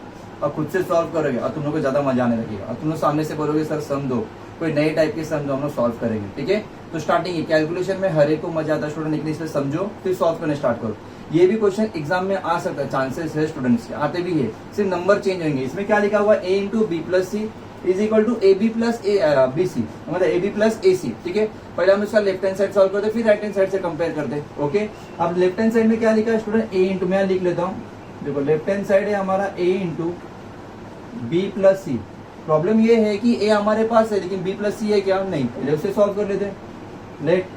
[SPEAKER 1] और खुद से सॉल्व करोगे और तुम लोग को ज्यादा मजा आने लगेगा। और तुम लोग सामने से बोलोगे सर सम दो, कोई नए टाइप के सम हम लोग सॉल्व करेंगे, ठीक है? तो स्टार्टिंग कैलकुलेशन में हर एक को मजा आता है स्टूडेंट, लेकिन इसमें समझो फिर सॉल्व करना स्टार्ट करो। ये भी क्वेश्चन एग्जाम में आ सकता है, चांसेस है स्टूडेंट्स के, आते भी है, सिर्फ नंबर चेंज होंगे। इसमें क्या लिखा हुआ? a into B plus C is equal to A B plus B C, मतलब A B plus A C, ठीक है? पहले हम इसका लेफ्ट हैंड साइड सॉल्व करते, फिर राइट हैंड साइड से कंपेयर करते। ओके, अब लेफ्ट हैंड साइड में क्या लिखा है स्टूडेंट? a इंटू, मैं लिख लेता हूँ, देखो लेफ्ट हैंड साइड है हमारा a into B plus C. Problem ये है कि a हमारे पास है लेकिन b प्लस सी है क्या? नहीं। पहले उसे सॉल्व कर लेते हैं। लेट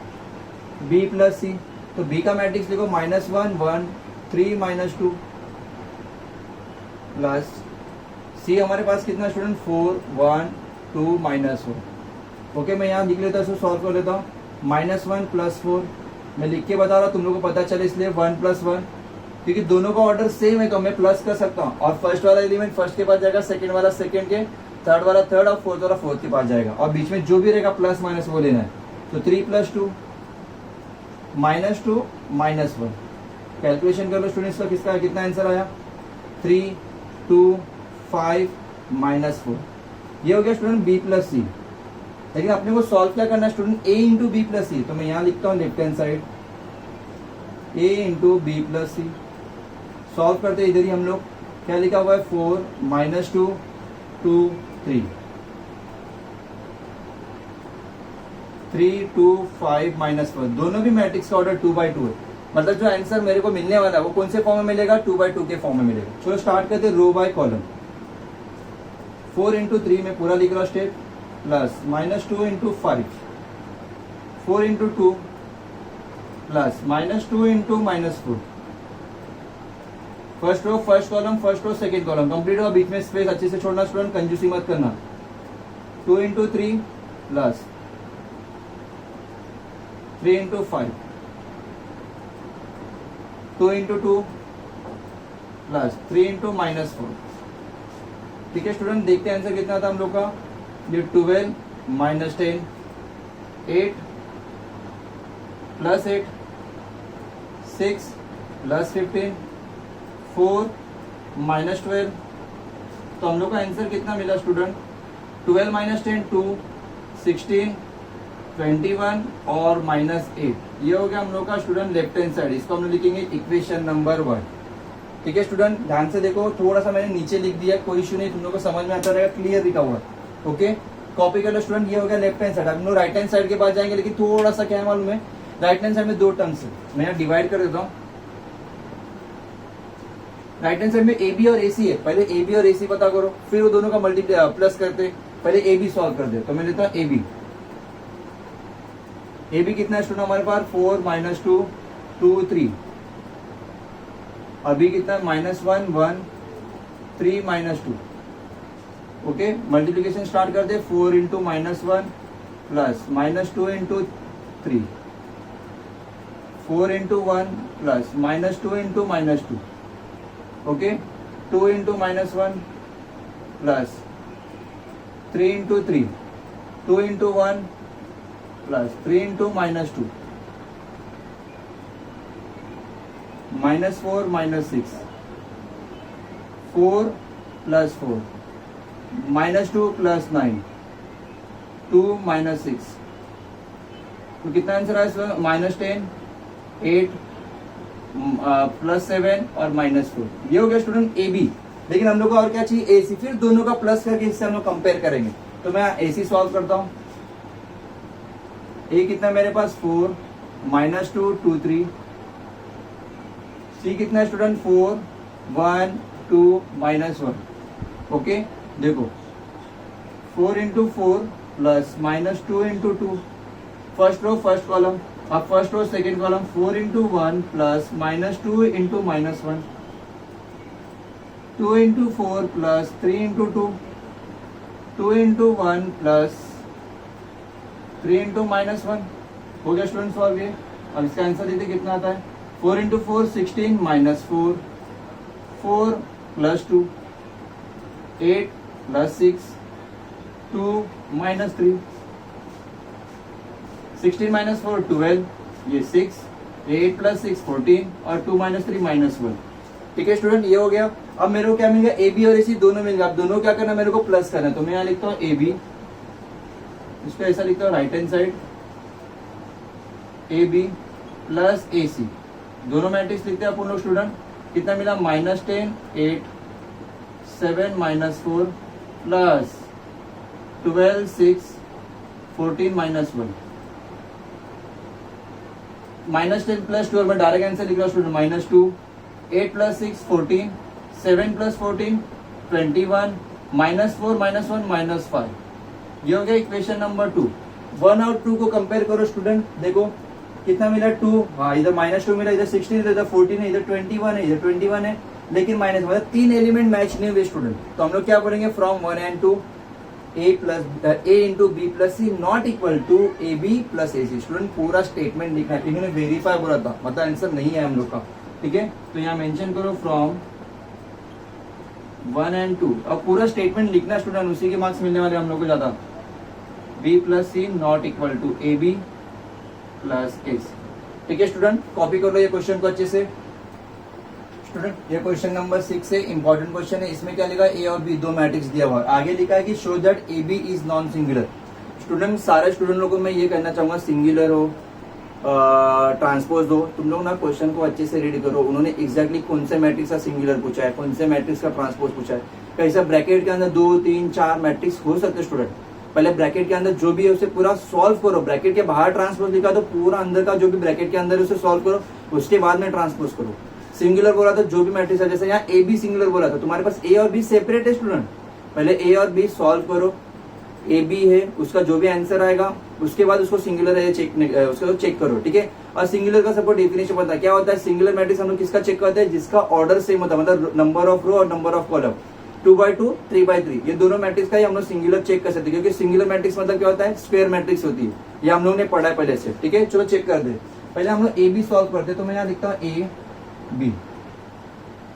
[SPEAKER 1] b प्लस सी, तो b का मैट्रिक्स लिखो -1 1 3 -2 प्लस c हमारे पास कितना स्टूडेंट? 4 1 2 -4। ओके, मैं यहाँ लिख लेता हूँ, सॉल्व कर लेता हूँ। -1 + 4 मैं लिख के बता रहा हूँ, तुम लोगों को पता चले इसलिए 1 + 1, क्योंकि दोनों का ऑर्डर सेम है तो मैं प्लस कर सकता हूँ। और फर्स्ट वाला एलिमेंट फर्स्ट के पास जाएगा, सेकंड वाला सेकंड के, थर्ड वाला थर्ड और फोर्थ वाला फोर्थ के पास जाएगा। और बीच में जो भी रहेगा प्लस माइनस वो लेना है। तो 3 + 2 -2 -1। कैलकुलेशन कर लो स्टूडेंट्स का, किसका कितना आंसर आया? 3 2 5 -4। ये हो गया स्टूडेंट b प्लस सी। लेकिन अपने को सॉल्व क्या करना है student? a into B plus C. तो मैं यहाँ लिखता हूँ left hand side a into B plus C. Solve करते इधर ही हम लोग, क्या लिखा हुआ है? 4 -2 2 3 3 2 5 -1। दोनों भी मैट्रिक्स का ऑर्डर 2/2 है, मतलब जो आंसर मेरे को मिलने वाला है वो कौन से फॉर्म में मिलेगा? 2/2 के फॉर्म में मिलेगा। चलो स्टार्ट करते रो बाय कॉलम। 4 × 3 में पूरा लिख रहा step, plus -2 × 5, 4 × 2 plus -2 × -4। First row first column, first row second column complete हुआ। बीच में स्पेस अच्छे से छोड़ना स्टूडेंट, कंजूसी मत करना। 2 × 3 प्लस 3 × 5, 2 × 2 प्लस 3 × -4। ठीक है स्टूडेंट, देखते हैं आंसर कितना था हम लोग का। ये 12 -10 8 + 8 6 + 15 4 -12। तो हम लोग का आंसर कितना मिला स्टूडेंट? 12 - 10 2 16 21 और -8। ये हो गया हम लोग का स्टूडेंट लेफ्ट हैंड साइड। इसको हम लोग लिखेंगे इक्वेशन नंबर 1। ठीक है स्टूडेंट, ध्यान से देखो, थोड़ा सा मैंने नीचे लिख दिया, कोई इशू नहीं, तुम लोग को समझ में आता रहेगा, क्लियर लिखा हुआ। ओके, कॉपी कर लो स्टूडेंट। ये हो गया लेफ्ट हैंड साइड। अब हम लोग राइट हैंड साइड के पास जाएंगे, लेकिन थोड़ा सा क्या है मालूम है, राइट हैंड साइड में 2 टर्म्स है। मैं यहाँ डिवाइड कर देता हूँ। राइट हैंड साइड में ए बी और ए सी है, पहले ए बी और ए सी पता करो, फिर वो दोनों का मल्टीप्लाई प्लस करते। पहले ए बी सॉल्व कर दे, तो मैं लेता हूँ ए बी। ए बी कितना है स्टूडेंट हमारे पास? 4 -2 2 3। और बी कितना? -1 1 3 -2। ओके, मल्टीप्लीकेशन स्टार्ट कर दे। 4 × -1 plus -2 × 3, 4 × 1 plus -2 × -2। Okay, 2 × -1 plus 3 × 3, 2 × 1 plus 3 × -2, -4 -6, 4 + 4 -2 + 9 2 -6। तो कितना आंसर आया इसमें? -10 8 +7 और -4, ये हो गया स्टूडेंट ए बी। लेकिन हम लोग को और क्या चाहिए, ए सी। फिर दोनों का प्लस करके इससे हम लोग कंपेयर करेंगे। तो मैं ए सी सॉल्व करता हूँ। ए कितना मेरे पास 4 -2 2 3, सी कितना है स्टूडेंट 4 1 2 -1। ओके देखो 4 × 4 plus -2 × 2, first row first column. अब first row second column 4 × 1 plus -2 × -1, 2 × 4 plus 3 × 2, 2 × 1 plus 3 × -1। हो गया स्टूडेंट सॉल्व ये। अब इसका आंसर देखिए कितना आता है, 4 × 4 16 -4, 4 + 2 8 + 6 2 -3, 16 - 4 12, ये 6, 8 + 6 14 और 2 - 3 -1। ठीक है स्टूडेंट, ये हो गया। अब मेरे को क्या मिल गया, ए बी और ए सी दोनों मिल गया। अब दोनों क्या करना, मेरे को प्लस करना है। तो मैं यहाँ लिखता हूँ ए बी, इसको ऐसा लिखता हूँ right hand side, A B plus A C, दोनों मैट्रिक्स लिखते हैं अपन लोग स्टूडेंट। कितना मिला, -10 8 7 -4 प्लस 12 6 14 -1, -10 + 12 में डायरेक्ट आंसर लिख रहा हूँ स्टूडेंट, -2 8 + 6 14 7 + 14 21 -4 -1 -5। ये हो गया इक्वेशन नंबर 2। 1 और 2 को कंपेयर करो स्टूडेंट, देखो कितना मिला 2, हाँ इधर -2 मिला, इधर 16 इधर 14 है, इधर 21 है, इधर 21 है, लेकिन माइनस मतलब 3 एलिमेंट मैच नहीं हुए स्टूडेंट। तो हम लोग क्या बोलेंगे, from 1 and 2 a × b + c not equal to A B + A C. Student पूरा स्टेटमेंट लिखना है, इन्होंने वेरीफाई बोला था, मतलब आंसर नहीं है हम लोग का। ठीक है, तो यहाँ मेंशन करो फ्रॉम 1 and 2। अब पूरा स्टेटमेंट लिखना स्टूडेंट, उसी के मार्क्स मिलने वाले हम लोग को ज्यादा। b + c not equal to A B + A C. ठीक है स्टूडेंट, कॉपी कर लो ये क्वेश्चन को अच्छे से। स्टूडेंट ये क्वेश्चन नंबर 6 है, इंपॉर्टेंट क्वेश्चन है। इसमें क्या लिखा है, ए और बी दो मैट्रिक्स दिया हुआ है, आगे लिखा है कि show that A B is non singular. Student सारे स्टूडेंट लोगों को मैं ये कहना चाहूंगा, सिंगुलर हो ट्रांसपोज हो, तुम लोग ना क्वेश्चन को अच्छे से रीड करो। उन्होंने एग्जैक्टली कौन से मैट्रिक्स का सिंगुलर पूछा है, कौन से मैट्रिक्स का ट्रांसपोज पूछा है। कैसा ब्रैकेट के अंदर 2 3 4 मैट्रिक्स हो सकते हैं स्टूडेंट। पहले ब्रैकेट के अंदर जो भी है उसे पूरा सॉल्व करो। ब्रैकेट के बाहर ट्रांसपोज लिखा तो पूरा अंदर का जो भी ब्रैकेट के अंदर है उसे सॉल्व करो, उसके बाद में ट्रांसपोज करो। सिंगुलर बोला तो जो भी मैट्रिक्स है, जैसे यहाँ ए बी सिंगुलर बोला था, तुम्हारे पास ए और बी सेपरेट है स्टूडेंट। पहले ए और बी सॉल्व करो, ए बी है उसका जो भी आंसर आएगा उसके बाद उसको सिंगुलर है चेक, उसको चेक करो। ठीक है, और सिंगुलर का सबको डेफिनेशन पता है क्या होता है। सिंगुलर मैट्रिक्स हम लोग किसका चेक करते हैं, जिसका ऑर्डर सेम होता है, मतलब नंबर ऑफ रो और नंबर ऑफ कॉलम 2/2 3/3, ये दोनों मैट्रिक्स का ही हम लोग सिंगुलर चेक कर सकते हैं, क्योंकि सिंगुलर मैट्रिक्स मतलब क्या होता है, स्क्वायर मैट्रिक्स होती है। ये हम लोग ने पढ़ा है पहले से। ठीक है, चलो चेक कर दे। पहले हम लोग ए बी सॉल्व करते हैं, तो मैं यहाँ लिखता हूँ ए बी।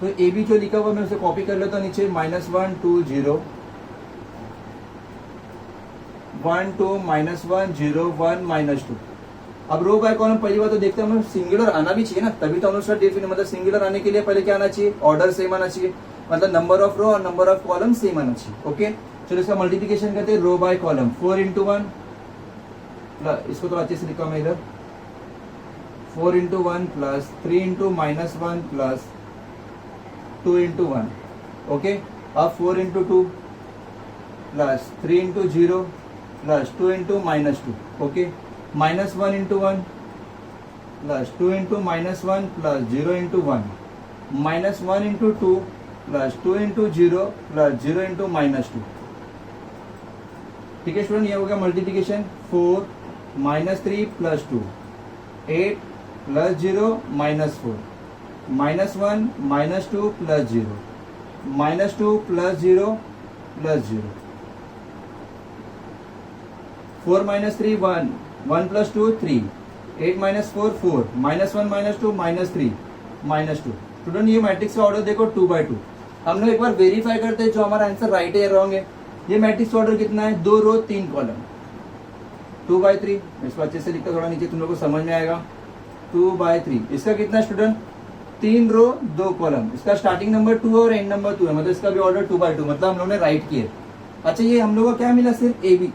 [SPEAKER 1] तो ए बी जो लिखा हुआ मैं उसे कॉपी कर लेता हूँ नीचे, -1 2 0 1 2 -1 0 1 -2। अब रो बाय कॉलम पहली बात तो देखते हैं, हमें सिंगुलर आना भी चाहिए ना, तभी तो हम उसका डेफिनेशन, मतलब सिंगुलर आने के लिए पहले क्या आना चाहिए, ऑर्डर सेम आना चाहिए, मतलब नंबर ऑफ रो और नंबर ऑफ कॉलम सेम आना चाहिए। ओके, चलो इसका मल्टीप्लिकेशन करते हैं, रो बाय कॉलम 4 × 1, इसको तो अच्छे से लिखा मैं इधर, 4 × 1 प्लस 3 × -1 प्लस 2 × 1। ओके, अब 4 × 2 plus 3 × 0 plus 2 × -2। Okay, -1 × 1 plus 2 × -1 plus 0 × 1, -1 × 2 plus 2 × 0 plus 0 × -2। ठीक है स्टूडेंट, ये हो गया multiplication. 4 -3 plus 2 8 plus 0 -4, -1 -2 plus 0 -2 plus 0 plus 0, 4 -3 1 1 plus 2 3 8 -4 4 -1 -2 -3 -2। Student ये मैट्रिक्स का ऑर्डर देखो 2/2। हम लोग एक बार वेरीफाई करते हैं जो हमारा आंसर राइट है या रॉन्ग है। ये मैट्रिक्स ऑर्डर कितना है, 2 रो 3 कॉलम, 2/3। इसको अच्छे से लिखता थोड़ा नीचे, तुम लोग को समझ में आएगा। 2/3 इसका कितना स्टूडेंट, 3 रो 2 कॉलम, इसका स्टार्टिंग नंबर 2 और एंड नंबर 2 है, मतलब इसका भी ऑर्डर 2/2, मतलब हम लोग ने राइट किया। अच्छा, ये हम लोग को क्या मिला, सिर्फ ए बी।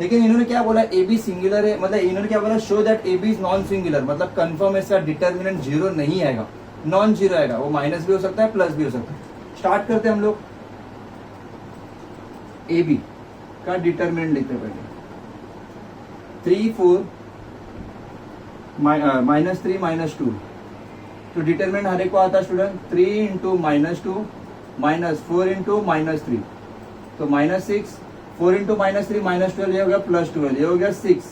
[SPEAKER 1] लेकिन इन्होंने क्या बोला, ए बी सिंगुलर है, मतलब इन्होंने क्या बोला, show that A B is non singular, मतलब कंफर्म इसका डिटर्मिनेंट जीरो नहीं आएगा, नॉन जीरो आएगा, वो माइनस भी हो सकता है प्लस भी हो सकता है। स्टार्ट करते हैं हम लोग, ए बी का डिटर्मिनेंट लिखते हैं पहले, 3 4 -3 -2, तो डिटरमिनेंट हर एक को आता है स्टूडेंट 3 इंटू -2 -4 इंटू -3, तो -6, 4 इंटू -3 -12, ये हो गया +12, ये हो गया 6,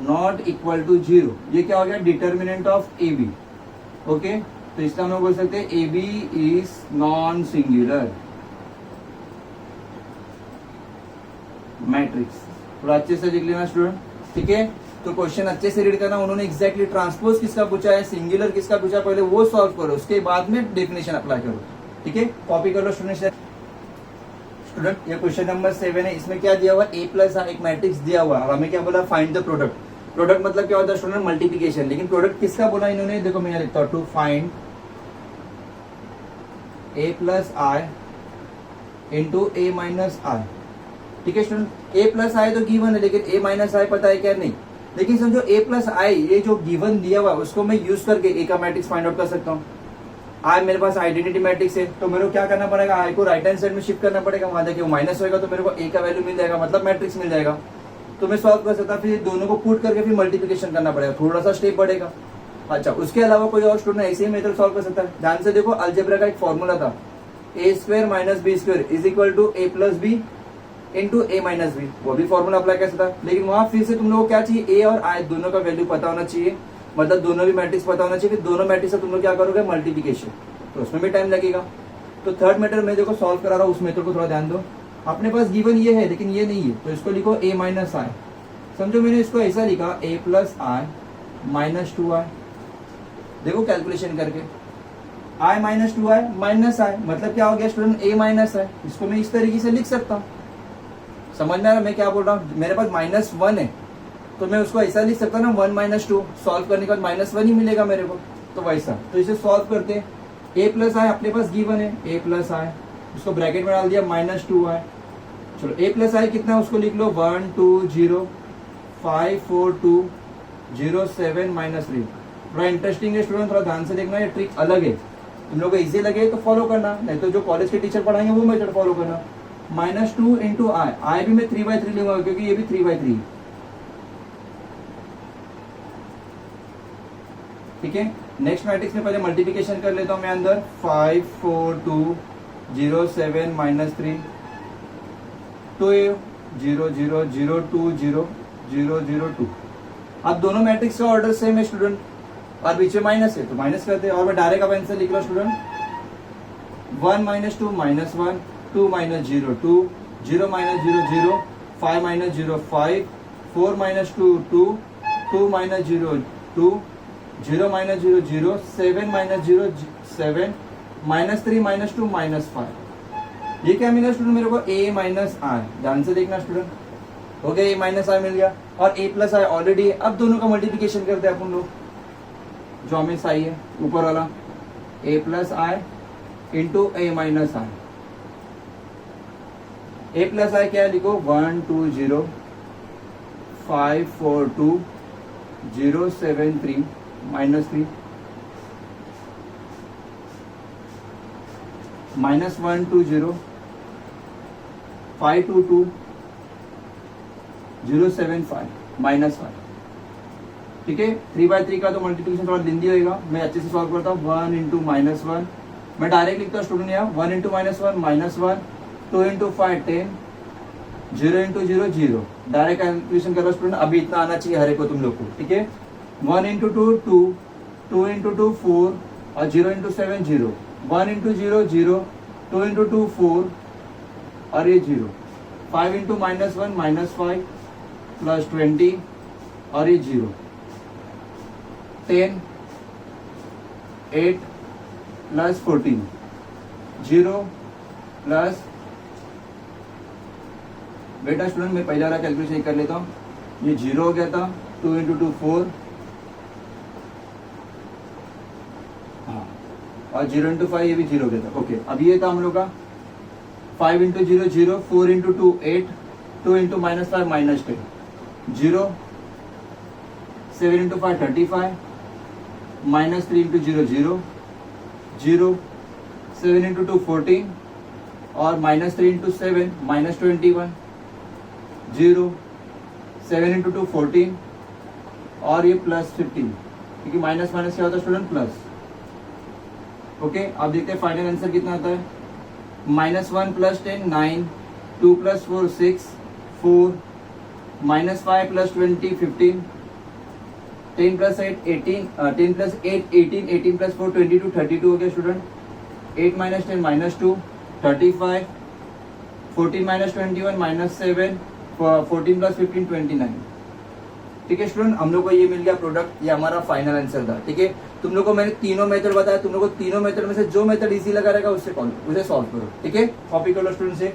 [SPEAKER 1] नॉट इक्वल टू 0, ये क्या हो गया, determinant of A B. Okay, तो इसका हम लोग बोल सकते हैं A B is non singular matrix. थोड़ा अच्छे से लिख लेना स्टूडेंट, ठीक है। तो क्वेश्चन अच्छे से रीड करना, उन्होंने एग्जैक्टली ट्रांसपोज किसका पूछा है, सिंगुलर किसका पूछा, पहले वो सॉल्व करो, उसके बाद में डेफिनेशन अप्लाई करो, ठीक है। कॉपी कर लो स्टूडेंट। स्टूडेंट ये क्वेश्चन नंबर 7 है, इसमें क्या दिया हुआ, ए प्लस एक मैट्रिक्स दिया हुआ, और हमें क्या बोला, फाइंड द प्रोडक्ट। प्रोडक्ट मतलब क्या होता है स्टूडेंट, मल्टीप्लिकेशन, लेकिन प्रोडक्ट किसका बोला इन्होंने, देखो मैं लिखता हूँ, to find A plus I into A minus I, ठीक है स्टूडेंट। ए प्लस आई तो गिवन है, लेकिन ए माइनस आई पता है क्या, नहीं। लेकिन समझो ए प्लस आई, ये जो गिवन दिया हुआ उसको मैं यूज करके ए का मैट्रिक्स फाइंड आउट कर सकता हूँ। आई मेरे पास आइडेंटिटी मैट्रिक्स है, तो मेरे को क्या करना पड़ेगा, आई को राइट हैंड साइड में शिफ्ट करना पड़ेगा, वहां जाके वो माइनस होगा, तो मेरे को ए का वैल्यू मिल जाएगा, मतलब मैट्रिक्स मिल जाएगा, तो मैं सॉल्व कर सकता। फिर दोनों को पुट करके फिर मल्टीप्लिकेशन करना पड़ेगा, थोड़ा सा स्टेप बढ़ेगा। अच्छा, उसके अलावा कोई और स्टूडेंट ऐसे ही मेथड सॉल्व कर सकता है। ध्यान से देखो, अलजेब्रा का एक फॉर्मूला था, A square minus B square is equal to A plus B into A minus B, वो भी फॉर्मूला अप्लाई कर सकता है। लेकिन वहां फिर से तुम लोगों को क्या चाहिए, ए और आई दोनों का वैल्यू पता होना चाहिए, मतलब दोनों भी मैट्रिक्स पता होना चाहिए। फिर दोनों मैट्रिक्स से तुम लोग क्या करोगे, मल्टीप्लिकेशन, तो उसमें भी टाइम लगेगा। तो थर्ड मेथड में देखो सॉल्व करा रहा हूँ, उस मेथड को थोड़ा ध्यान दो। अपने पास गिवन ये है लेकिन ये नहीं है, तो इसको लिखो ए माइनस आई। समझो मैंने इसको ऐसा लिखा, ए प्लस आई माइनस 2i, देखो कैलकुलेशन करके, आई माइनस 2i माइनस आई, मतलब क्या हो गया स्टूडेंट, ए माइनस आई। इसको मैं इस तरीके से लिख सकता हूँ, समझ में आ रहा मैं क्या बोल रहा हूँ। मेरे पास -1 है, तो मैं उसको ऐसा लिख सकता हूँ ना, 1 - 2, सॉल्व करने के बाद -1 ही मिलेगा मेरे को, तो वैसा। तो इसे सॉल्व करते हैं, ए प्लस आई अपने पास गिवन है, ए प्लस आई, उसको ब्रैकेट में डाल दिया -2i। चलो ए प्लस आई कितना है उसको लिख लो, 1 2 0 5 4 2 0 7 -3। थोड़ा इंटरेस्टिंग है स्टूडेंट, थोड़ा ध्यान से देखना, ये ट्रिक अलग है, तुम लोग को इजी लगे तो फॉलो करना, नहीं तो जो कॉलेज के टीचर पढ़ाएंगे वो मेथड फॉलो करना। -2 इंटू आई भी मैं 3/3 लूंगा, क्योंकि ये भी 3/3, ठीक है। नेक्स्ट मैट्रिक्स में पहले मल्टीप्लिकेशन कर लेता हूं मैं अंदर, 5 4 2 0 7 -3 2 0 0 0 2 0 0 0 2। अब दोनों मैट्रिक्स का ऑर्डर सेम है स्टूडेंट, और बीच में माइनस है तो माइनस करते हैं, और मैं डायरेक्ट अब आंसर लिख रहा हूं स्टूडेंट, 1 - 2 -1 2 - 0 2 0 - 0 0 5 - 0 5 4 - 2 2 2 - 0 2 0 - 0 0 7 - 0 7 -3 - 2 -5। ये क्या मिला स्टूडेंट मेरे को, ए माइनस आई। ध्यान से देखना स्टूडेंट, हो गया ए माइनस आई मिल गया, और ए प्लस आई ऑलरेडी है। अब दोनों का मल्टीप्लिकेशन करते हैं अपन लोग, जो हमें सही है ऊपर वाला, ए plus I into A minus I. A plus आई क्या है, लिखो 1 2 0 5 4 2 0 7 3 -3 -1 2 0 5 2 2 0 7 5 -5, ठीक है। 3/3 का तो मल्टीप्लिकेशन थोड़ा लेंदी होगा, मैं अच्छे से सॉल्व करता हूँ। 1 इंटू -1, मैं डायरेक्ट लिखता हूँ स्टूडेंट यहाँ, 1 into -1 -1 2 into 5 10 0 into 0 0, direct calculation करो स्टूडेंट। अभी इतना आना चाहिए हर एक को तुम लोग को, ठीक है। 1 इंटू 2 2 2 इंटू 2 4, और 0 इंटू 7 0 1 इंटू 0 0 2 इंटू 2 4, और ये 0 5 इंटू -1 -5 प्लस 20, और ये 0 10 8 प्लस 14 0 प्लस, बेटा स्टूडेंट मैं पहले वाला कैलकुलेशन कर लेता हूँ, ये 0 हो गया था, 2 इंटू 2 4, हाँ, और 0 इंटू 5 ये भी 0 हो गया था। ओके, अब ये था हम लोग का 5 into 0 0 4 into 2 8 2 into -5 -10, 0, 7 into 5 35, -3 into 0 0, 0, 7 into 2 14 और -3 into 7 -21, 0, 7 into 2 14 और ये +15, क्योंकि माइनस माइनस क्या होता है स्टूडेंट प्लस। ओके, अब देखते हैं फाइनल आंसर कितना आता है। -1 + 10 9, 2 + 4 6, 4, -5 + 20 15, 10 + 8 18, 10 + 8 18, 18 + 4 22, 32 हो गया स्टूडेंट। 8 - 10 -2, 35, 14 - 21 -7, 14 + 15 29। ठीक है स्टूडेंट, हम लोग को ये मिल गया प्रोडक्ट, ये हमारा फाइनल आंसर था। ठीक है, तुम लोग को मैंने तीनों मेथड बताया, तुम लोग को तीनों मेथड में से जो मेथड इजी लगा रहेगा उसे सॉल्व करो। ठीक है, कॉपी कर लो स्टूडेंट से।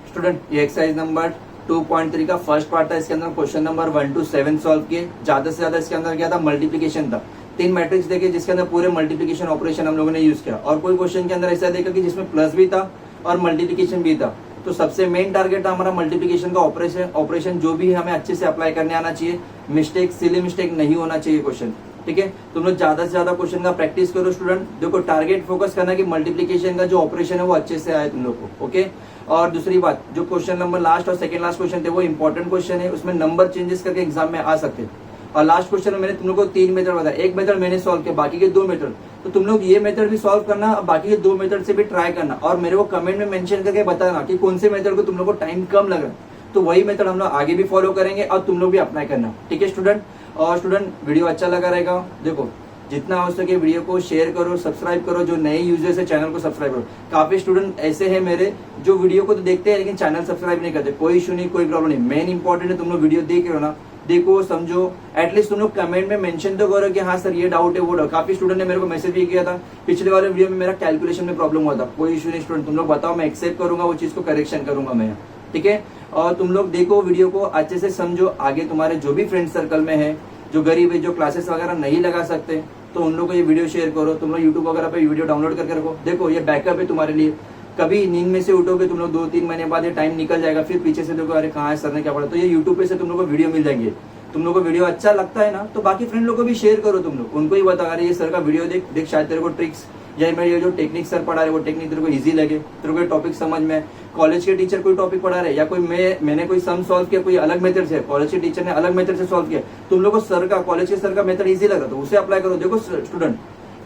[SPEAKER 1] स्टूडेंट, ये एक्सरसाइज नंबर 2.3 का फर्स्ट पार्ट था। इसके अंदर क्वेश्चन नंबर 1 to 7 सॉल्व किए। ज्यादा से ज्यादा इसके अंदर क्या था, मल्टीप्लीकेशन था। 3 मैट्रिक्स देखे जिसके अंदर पूरे मल्टीप्लीकेशन ऑपरेशन हम लोगों ने यूज किया, और कोई क्वेश्चन के अंदर ऐसा देखा कि जिसमें प्लस भी था और मल्टीप्लीकेशन भी था। तो सबसे मेन टारगेट था हमारा मल्टीप्लीकेशन का ऑपरेशन जो भी है हमें अच्छे से अप्लाई करने आना चाहिए। मिस्टेक, सिली मिस्टेक नहीं होना चाहिए क्वेश्चन। ठीक है, तुम लोग ज्यादा से ज्यादा क्वेश्चन का प्रैक्टिस करो स्टूडेंट। देखो, टारगेट फोकस करना कि मल्टीप्लीकेशन का जो ऑपरेशन है वो अच्छे से आए तुम लोग को। ओके, और दूसरी बात, जो क्वेश्चन नंबर लास्ट और सेकंड लास्ट क्वेश्चन थे वो इंपॉर्टेंट क्वेश्चन है, उसमें नंबर चेंजेस करके एग्जाम में आ सकते हैं। और लास्ट क्वेश्चन में मैंने तुम लोग को 3 मेथड बताया, एक मेथड मैंने सॉल्व किया, बाकी के 2 मेथड। तो तुम लोग ये मेथड भी सॉल्व करना, बाकी के 2 मेथड से भी ट्राई करना, और मेरे को कमेंट में मेंशन करके बताना कि कौन से मेथड को तुम लोग को टाइम कम लगा, तो वही मेथड हम लोग आगे भी फॉलो करेंगे और तुम लोग भी अप्लाई करना। ठीक है स्टूडेंट, और स्टूडेंट वीडियो अच्छा लगा रहेगा, देखो जितना हो सके वीडियो को शेयर करो, सब्सक्राइब करो। जो नए यूजर्स है चैनल को सब्सक्राइब करो। काफी स्टूडेंट ऐसे हैं मेरे जो वीडियो को तो देखते हैं लेकिन चैनल सब्सक्राइब नहीं करते। कोई इशू नहीं, कोई प्रॉब्लम नहीं। मेन इंपॉर्टेंट है तुम लोग वीडियो देख रहे हो ना, देखो समझो, एटलीस्ट तुम लोग कमेंट में मेंशन तो करो कि हाँ सर ये डाउट है वो डाउट। काफी स्टूडेंट ने मेरे को मैसेज भी किया था, पिछले वाले वीडियो में मेरा कैलकुलेशन में प्रॉब्लम हुआ था। कोई इशू नहीं स्टूडेंट, तुम लोग बताओ, मैं एक्सेप्ट करूंगा, वो चीज को करेक्शन करूंगा मैं। ठीक है, और तुम लोग देखो वीडियो को अच्छे से समझो। आगे तुम्हारे जो भी फ्रेंड सर्कल में है, जो गरीब है, जो क्लासेस वगैरह नहीं लगा सकते, तो उन लोगों को ये वीडियो शेयर करो। तुम लोग यूट्यूब वगैरह पे वीडियो डाउनलोड करके रखो। देखो ये बैकअप है तुम्हारे लिए। कभी नींद में से उठोगे तुम लोग 2-3 महीने बाद ये टाइम निकल जाएगा, फिर पीछे से देखो अरे कहाँ है, सर ने क्या पढ़ा, तो ये यूट्यूब पे से तुम लोग को वीडियो मिल जाएंगे। तुम लोग को वीडियो अच्छा लगता है ना, तो बाकी फ्रेंड लोग को भी शेयर करो। तुम लोग उनको ही बता, अरे ये सर का वीडियो देख शायद तेरे को ट्रिक्स या मैं ये जो टेक्निक सर पढ़ा रहे वो टेक्निक तेरे को इजी लगे, तेरे को टॉपिक समझ में। कॉलेज के टीचर कोई टॉपिक पढ़ा रहे या कोई मैंने कोई सम सॉल्व किया, कोई अलग मेथड से, कॉलेज के टीचर ने अलग मेथड से सॉल्व किया, तुम लोग को सर का, कॉलेज के सर का मेथड इजी लगा तो उसे अप्लाई करो। देखो स्टूडेंट,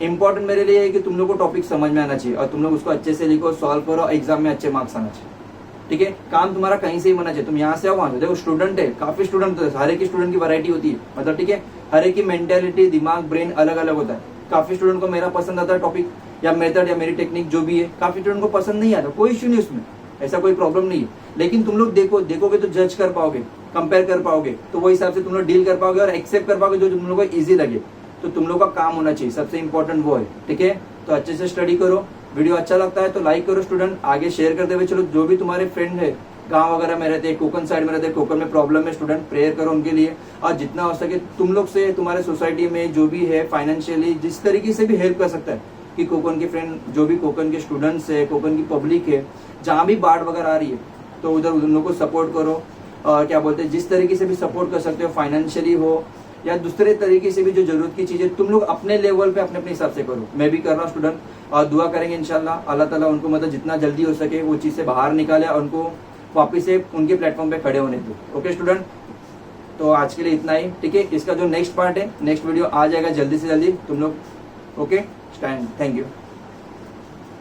[SPEAKER 1] इंपॉर्टेंट मेरे लिए है कि तुम लोग को टॉपिक समझ में आना चाहिए और तुम लोग उसको अच्छे से लिखो, सॉल्व करो, एग्जाम में अच्छे मार्क्स आना चाहिए। ठीक है, काम तुम्हारा कहीं से ही होना चाहिए। तुम यहाँ से आओ वहां से, देखो स्टूडेंट है, काफी स्टूडेंट, हर एक स्टूडेंट की वैरायटी होती है, मतलब ठीक है, हर एक की मेंटेलिटी, दिमाग, ब्रेन अलग अलग होता है। काफी स्टूडेंट को मेरा पसंद आता है टॉपिक या मेथड या मेरी टेक्निक जो भी है, काफी स्टूडेंट को पसंद नहीं आता, कोई इश्यू नहीं उसमें, ऐसा कोई प्रॉब्लम नहीं है। लेकिन तुम लोग देखोगे तो जज कर पाओगे, कंपेयर कर पाओगे, तो वो हिसाब से तुम लोग डील कर पाओगे और एक्सेप्ट कर पाओगे जो तुम लोग को ईजी लगे। तो तुम लोग का काम होना चाहिए, सबसे इंपॉर्टेंट वो है। ठीक है, तो अच्छे से स्टडी करो। वीडियो अच्छा लगता है तो लाइक करो स्टूडेंट, आगे शेयर करते हुए चलो। जो भी तुम्हारे फ्रेंड है गांव वगैरह में रहते हैं, कोकन साइड में रहते हैं, कोकन में प्रॉब्लम है स्टूडेंट, प्रेयर करो उनके लिए। और जितना हो सके तुम लोग से, तुम्हारे सोसाइटी में जो भी है फाइनेंशियली जिस तरीके से भी हेल्प कर सकता है, कि कोकन के फ्रेंड, जो भी कोकन के स्टूडेंट्स है, कोकन की पब्लिक है, जहाँ भी बाढ़ वगैरह आ रही है तो उधर उन लोग को सपोर्ट करो। और क्या बोलते हैं, जिस तरीके से भी सपोर्ट कर सकते हो, फाइनेंशियली हो या दूसरे तरीके से भी, जो जरूरत की चीजें तुम लोग अपने लेवल पे अपने अपने हिसाब से करो। मैं भी कर रहा हूँ स्टूडेंट, और दुआ करेंगे इंशाल्लाह अल्लाह ताला उनको मतलब जितना जल्दी हो सके वो चीज से बाहर निकाले और उनको वापिस से उनके प्लेटफॉर्म पे खड़े होने दो। ओके स्टूडेंट, तो आज के लिए इतना ही। ठीक है, इसका जो नेक्स्ट पार्ट है, नेक्स्ट वीडियो आ जाएगा जल्दी से जल्दी तुम लोग। Okay, stand, thank you.